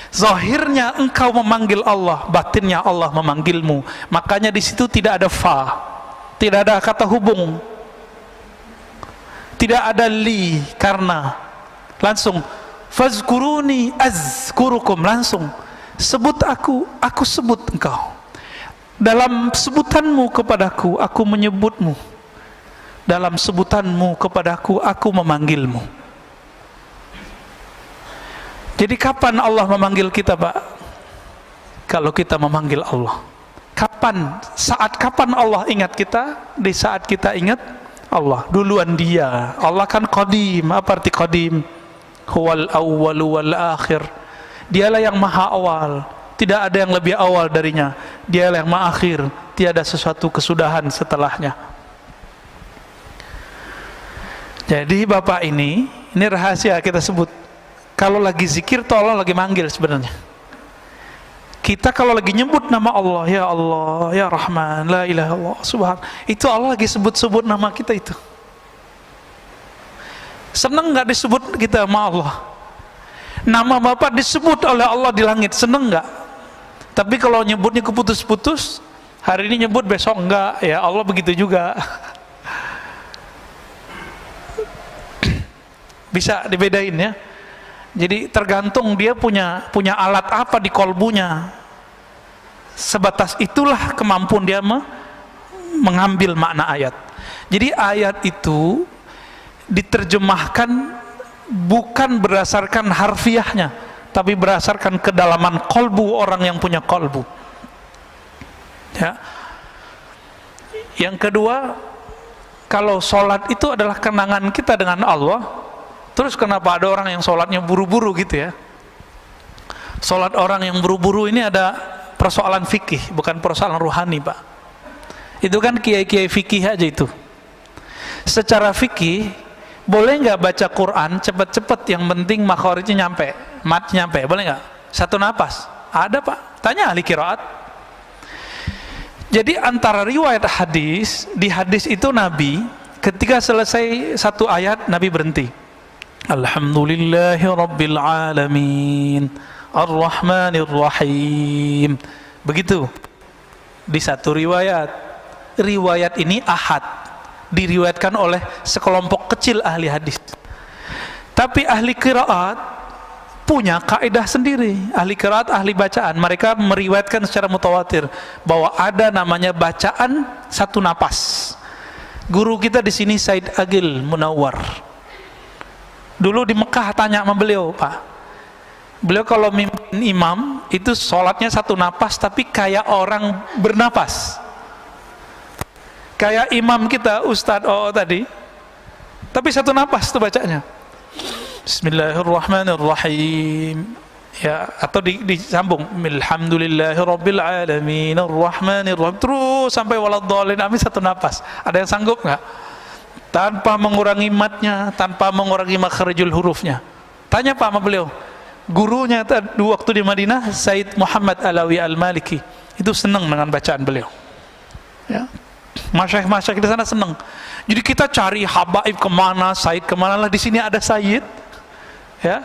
Zahirnya engkau memanggil Allah, batinnya Allah memanggilmu. Makanya di situ tidak ada fa, tidak ada kata hubung, tidak ada li, karena langsung fazkuruni azkurukum, langsung sebut aku sebut engkau. Dalam sebutanmu kepadaku, aku menyebutmu. Dalam sebutanmu kepadaku, aku memanggilmu. Jadi kapan Allah memanggil kita, Pak? Kalau kita memanggil Allah. Kapan? Saat kapan Allah ingat kita? Di saat kita ingat Allah. Duluan dia. Allah kan qadim. Apa arti qadim? Huwal awwalu wal akhir. Dialah yang maha awal, tidak ada yang lebih awal darinya. Dialah yang maha akhir, tiada sesuatu kesudahan setelahnya. Jadi Bapak ini rahasia kita sebut. Kalau lagi zikir tuh Allah lagi manggil sebenarnya. Kita kalau lagi nyebut nama Allah, ya Rahman, la ilaha illallah, subhan, itu Allah lagi sebut-sebut nama kita itu. Seneng nggak disebut kita sama Allah? Nama Bapak disebut oleh Allah di langit, seneng nggak? Tapi kalau nyebutnya keputus-putus, hari ini nyebut besok enggak, ya Allah begitu juga. Bisa dibedain ya. Jadi tergantung dia punya alat apa di kolbunya. Sebatas itulah kemampuan dia mengambil makna ayat. Jadi ayat itu diterjemahkan bukan berdasarkan harfiahnya, tapi berdasarkan kedalaman kolbu orang yang punya kolbu. Ya. Yang kedua, kalau sholat itu adalah kenangan kita dengan Allah, terus kenapa ada orang yang sholatnya buru-buru gitu ya? Sholat orang yang buru-buru ini ada persoalan fikih, bukan persoalan ruhani, Pak. Itu kan kiai-kiai fikih aja itu. Secara fikih, boleh nggak baca Quran cepet-cepet, yang penting makhorijnya nyampe, matnya nyampe, boleh nggak? Satu napas? Ada, Pak. Tanya ahli qiraat. Jadi antara riwayat hadis, di hadis itu Nabi ketika selesai satu ayat Nabi berhenti. Alhamdulillahi Rabbil Alamin Ar-Rahmanir Rahim. Begitu. Di satu riwayat. Riwayat ini ahad, diriwayatkan oleh sekelompok kecil ahli hadis. Tapi ahli qiraat punya kaidah sendiri. Ahli qiraat, ahli bacaan, mereka meriwayatkan secara mutawatir bahwa ada namanya bacaan satu napas. Guru kita di sini Said Agil Munawwar. Dulu di Mekah tanya sama beliau, Pak. Beliau kalau mimpin imam itu sholatnya satu napas, tapi kayak orang bernapas. Kayak imam kita Ustadz tadi, tapi satu napas tuh bacanya. Bismillahirrahmanirrahim. Ya, atau disambung. Alhamdulillahirabbil alamin arrahmanirrahim. Terus sampai waladhdallin, amin, satu napas. Ada yang sanggup nggak? Tanpa mengurangi matnya, tanpa mengurangi makharijul hurufnya. Tanya Pak sama beliau. Gurunya dua waktu di Madinah, Said Muhammad Alawi Al-Maliki, itu senang dengan bacaan beliau. Ya. Masyaikh di sana senang. Jadi kita cari habaib kemana, Said kemana, lah di sini ada Said. Ya.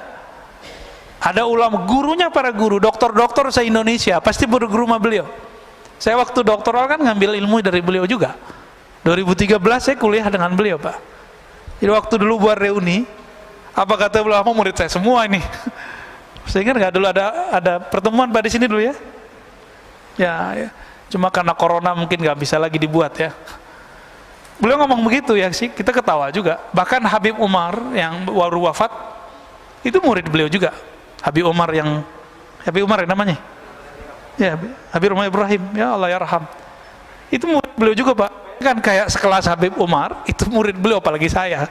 Ada ulama, gurunya para guru, dokter-dokter se-Indonesia pasti berguru sama beliau. Saya waktu doktoral kan ngambil ilmu dari beliau juga. 2013 saya kuliah dengan beliau, Pak. Jadi waktu dulu buat reuni, apa kata beliau, murid saya semua ini. Saya ingat nggak dulu ada pertemuan Pak di sini dulu ya? Ya. Cuma karena corona mungkin nggak bisa lagi dibuat ya. Beliau ngomong begitu ya sih, kita ketawa juga. Bahkan Habib Umar yang baru wafat itu murid beliau juga. Habib Umar yang namanya? Ya, Habib Umar Ibrahim, ya Allah yarham. Itu murid beliau juga, Pak. Kan kayak sekelas Habib Umar, itu murid beliau apalagi saya.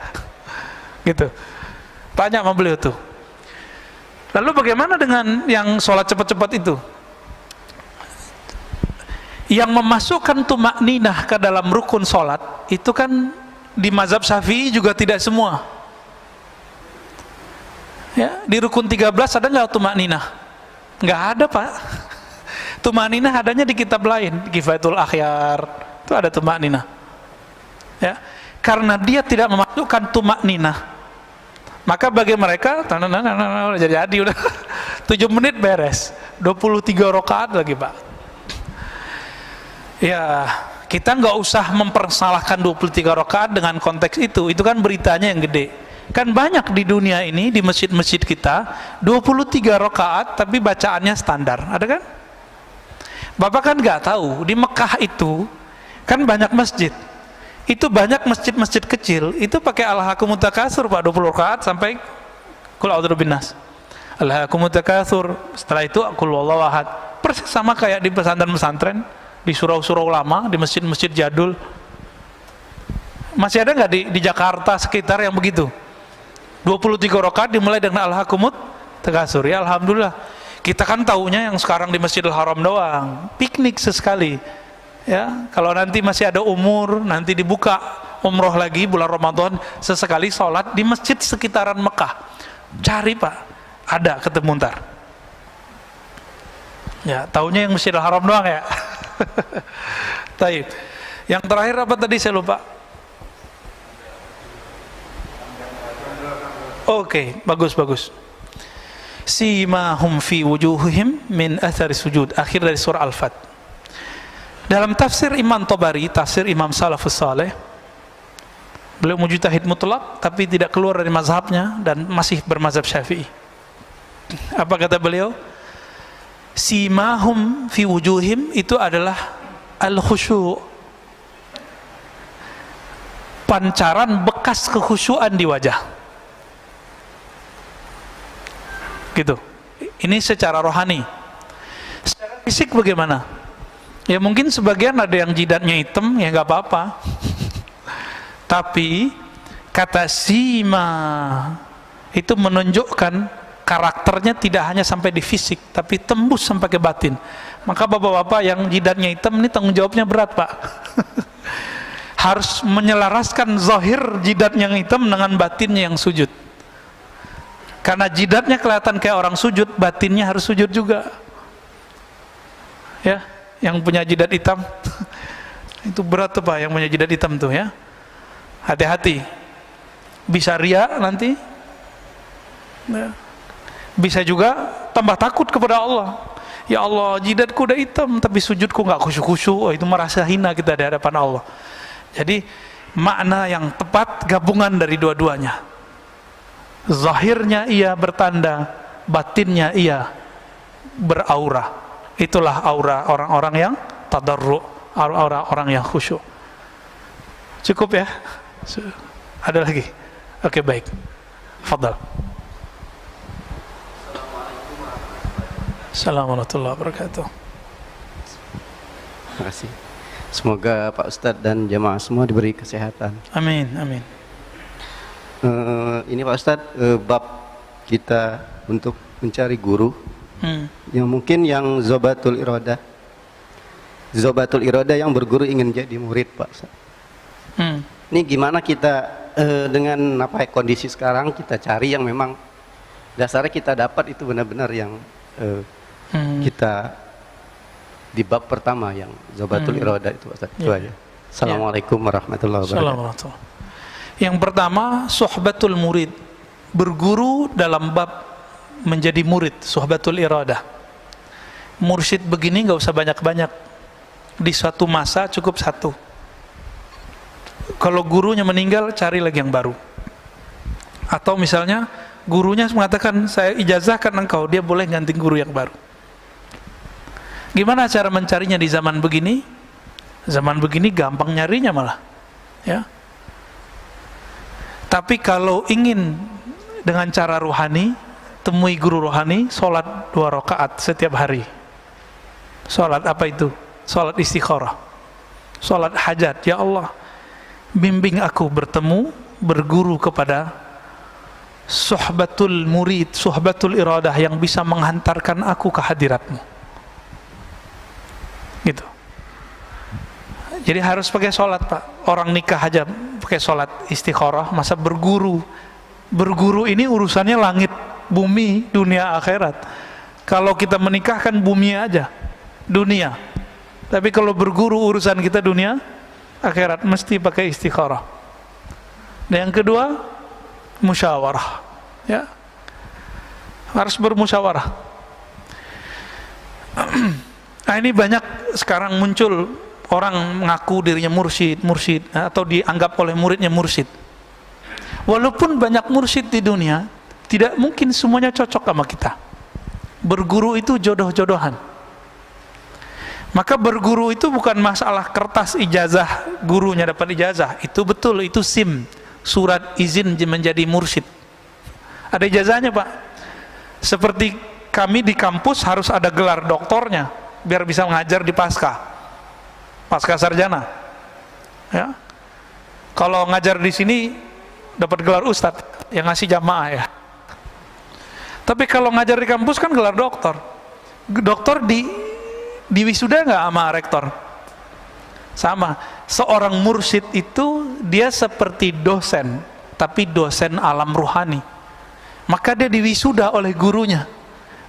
Gitu. Tanya sama beliau tuh. Lalu bagaimana dengan yang sholat cepat-cepat itu? Yang memasukkan tumakninah ke dalam rukun sholat itu kan di mazhab Syafi'i juga tidak semua. Ya, di rukun 13 ada nggak tumakninah? Nggak ada, Pak. Tumakninah adanya di kitab lain, Kifayatul Akhyar itu ada tumakninah. Ya, karena dia tidak memasukkan tumakninah, maka bagi mereka jadi udah 7 menit beres, 23 rakaat lagi, Pak. Ya, kita nggak usah mempersalahkan 23 rakaat dengan konteks itu kan beritanya yang gede. Kan banyak di dunia ini, di masjid-masjid kita 23 rakaat tapi bacaannya standar, ada kan? Bapak kan nggak tahu, di Mekah itu kan banyak masjid. Itu banyak masjid-masjid kecil itu pakai alhaakumut takatsur, Pak, 20 rakaat sampai qul a'udzu binnas. Alhaakumut takatsur, setelah itu qul huwallahu ahad. Persis sama kayak di pesantren-pesantren, di surau-surau lama, di masjid-masjid jadul. Masih ada nggak di Jakarta sekitar yang begitu? 23 rakaat dimulai dengan alhaakumut takatsur. Ya alhamdulillah. Kita kan taunya yang sekarang di Masjidil Haram doang, piknik sesekali. Ya, kalau nanti masih ada umur, nanti dibuka umroh lagi bulan Ramadan, sesekali sholat di masjid sekitaran Mekah. Cari, Pak, ada ketemu ntar. Ya, taunya yang Masjidil Haram doang ya. Taib. Yang terakhir apa tadi saya lupa. Oke, bagus. Simahum fi wujuhihim min athari sujud, akhir dari surah Al-Fat. Dalam tafsir Imam Tabari, tafsir Imam Salafus Saleh, beliau mujtahid mutlak tapi tidak keluar dari mazhabnya dan masih bermazhab Syafi'i. Apa kata beliau? Simahum fi wujuhim itu adalah al-khusyu', pancaran bekas kekhusyuan di wajah. Gitu. Ini secara rohani. Secara fisik bagaimana? Ya mungkin sebagian ada yang jidatnya hitam, ya nggak apa-apa. Tapi kata sima itu menunjukkan karakternya tidak hanya sampai di fisik, tapi tembus sampai ke batin. Maka bapak-bapak yang jidatnya hitam ini tanggung jawabnya berat, Pak. Harus menyelaraskan zahir jidatnya yang hitam dengan batinnya yang sujud. Karena jidatnya kelihatan kayak orang sujud, batinnya harus sujud juga. Ya, yang punya jidat hitam itu berat tuh, Pak, yang punya jidat hitam tuh ya. Hati-hati. Bisa ria nanti, Ya. Bisa juga tambah takut kepada Allah. Ya Allah, jidatku udah hitam tapi sujudku nggak khusyuk-khusyuk. Oh, itu merasa hina kita di hadapan Allah. Jadi makna yang tepat gabungan dari dua-duanya. Zahirnya ia bertanda, batinnya ia beraura. Itulah aura orang-orang yang tadarru', aura orang yang khusyuk. Cukup ya? Ada lagi? Oke, baik. Fadal. Assalamualaikum warahmatullahi wabarakatuh.
Terima kasih. Semoga Pak Ustadz dan jamaah semua diberi kesehatan.
Amin, amin.
Ini Pak Ustadz, bab kita untuk mencari guru yang mungkin yang zobatul irodah. Zobatul irodah yang berguru ingin jadi murid, Pak Ustadz. Ini gimana kita dengan kondisi sekarang kita cari yang memang dasarnya kita dapat itu benar-benar yang kita di bab pertama yang zobatul irodah itu, Ustaz. Itu aja. Assalamualaikum warahmatullahi wabarakatuh.
Yang pertama, suhbatul murid, berguru dalam bab menjadi murid, suhbatul irodah. Mursyid begini nggak usah banyak-banyak, di suatu masa cukup satu. Kalau gurunya meninggal, cari lagi yang baru. Atau misalnya gurunya mengatakan, saya ijazahkan engkau, dia boleh ganti guru yang baru. Gimana cara mencarinya di zaman begini? Zaman begini gampang nyarinya malah, ya. Tapi kalau ingin dengan cara ruhani, temui guru rohani, sholat 2 rakaat setiap hari. Sholat apa itu? Sholat istikharah, sholat hajat. Ya Allah, bimbing aku bertemu, berguru kepada suhbatul murid, suhbatul iradah yang bisa menghantarkan aku ke hadiratmu. Gitu. Jadi harus pakai sholat, Pak. Orang nikah aja pakai sholat istikharah, masa berguru? Berguru ini urusannya langit, bumi, dunia, akhirat. Kalau kita menikah kan bumi aja, dunia. Tapi kalau berguru urusan kita dunia, akhirat, mesti pakai istikharah. Dan yang kedua, musyawarah, ya, harus bermusyawarah. Nah, ini banyak sekarang muncul orang mengaku dirinya mursyid atau dianggap oleh muridnya mursyid. Walaupun banyak mursyid di dunia, tidak mungkin semuanya cocok sama kita. Berguru itu jodoh-jodohan. Maka berguru itu bukan masalah kertas ijazah, gurunya dapat ijazah, itu betul, itu SIM, surat izin menjadi mursyid. Ada ijazahnya, Pak. Seperti kami di kampus harus ada gelar doktornya biar bisa mengajar di pasca sarjana, ya. Kalau ngajar di sini dapat gelar ustadz yang ngasih jamaah, ya. Tapi kalau ngajar di kampus kan gelar doktor. Doktor di wisuda nggak sama rektor? Sama. Seorang mursyid itu dia seperti dosen, tapi dosen alam ruhani. Maka dia diwisuda oleh gurunya.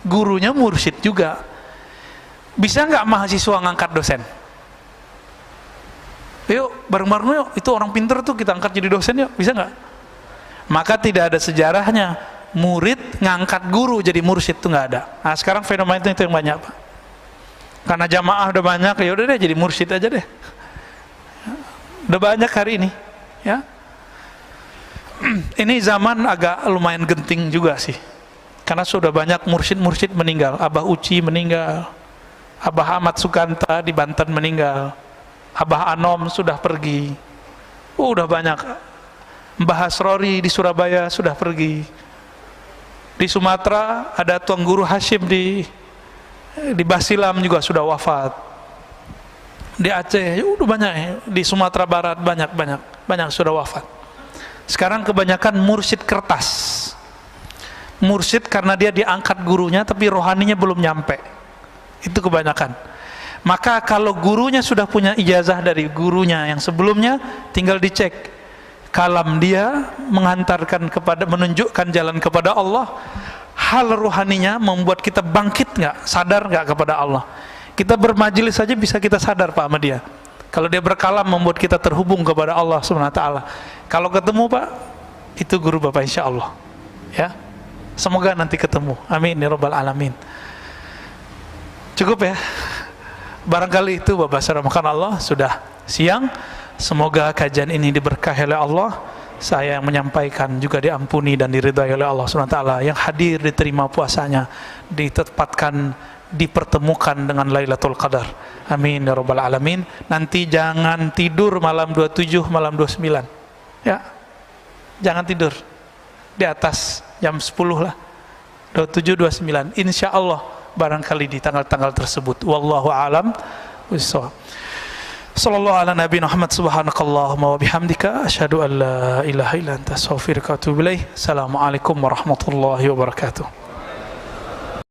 Gurunya mursyid juga. Bisa nggak mahasiswa ngangkat dosen? Yuk bareng-bareng yuk, itu orang pinter tuh kita angkat jadi dosen yuk, bisa nggak? Maka tidak ada sejarahnya murid ngangkat guru jadi mursyid, tuh nggak ada. Nah sekarang fenomena itu yang banyak, Pak. Karena jamaah udah banyak, ya udah deh jadi mursyid aja deh. Udah banyak hari ini, ya. Ini zaman agak lumayan genting juga sih, karena sudah banyak mursyid meninggal. Abah Uci meninggal, Abah Ahmad Sukanta di Banten meninggal, Abah Anom sudah pergi. Udah banyak. Mbah Hasrori di Surabaya sudah pergi. Di Sumatera ada Tuan Guru Hashim di Basilam juga sudah wafat. Di Aceh udah banyak, di Sumatera Barat banyak sudah wafat. Sekarang kebanyakan mursyid kertas. Mursyid karena dia diangkat gurunya tapi rohaninya belum nyampe. Itu kebanyakan. Maka kalau gurunya sudah punya ijazah dari gurunya yang sebelumnya, tinggal dicek kalam dia mengantarkan kepada, menunjukkan jalan kepada Allah. Hal rohaninya membuat kita bangkit nggak, sadar nggak kepada Allah. Kita bermajelis saja bisa kita sadar, Pak, sama dia. Kalau dia berkalam membuat kita terhubung kepada Allah Subhanahu wa taala. Kalau ketemu, Pak, itu guru Bapak insya Allah, ya. Semoga nanti ketemu. Amin ya rabbal alamin. Cukup ya. Barangkali itu Bapak Saudara Allah, sudah siang. Semoga kajian ini diberkahi oleh Allah. Saya yang menyampaikan juga diampuni dan diridhai oleh Allah SWT. Yang hadir diterima puasanya, ditempatkan, dipertemukan dengan Lailatul Qadar. Amin ya rabbal alamin. Nanti jangan tidur malam 27, malam 29. Ya. Jangan tidur di atas jam 10 lah. 27, 29. Insya Allah barangkali di tanggal-tanggal tersebut. Wallahu a'lam bishawab. Sallallahu ala nabi Muhammad, subhanakallahumma wa bihamdika asyhadu an la ilaha illa anta astaghfiruka wa atubu ilaik. Assalamualaikum warahmatullahi wabarakatuh.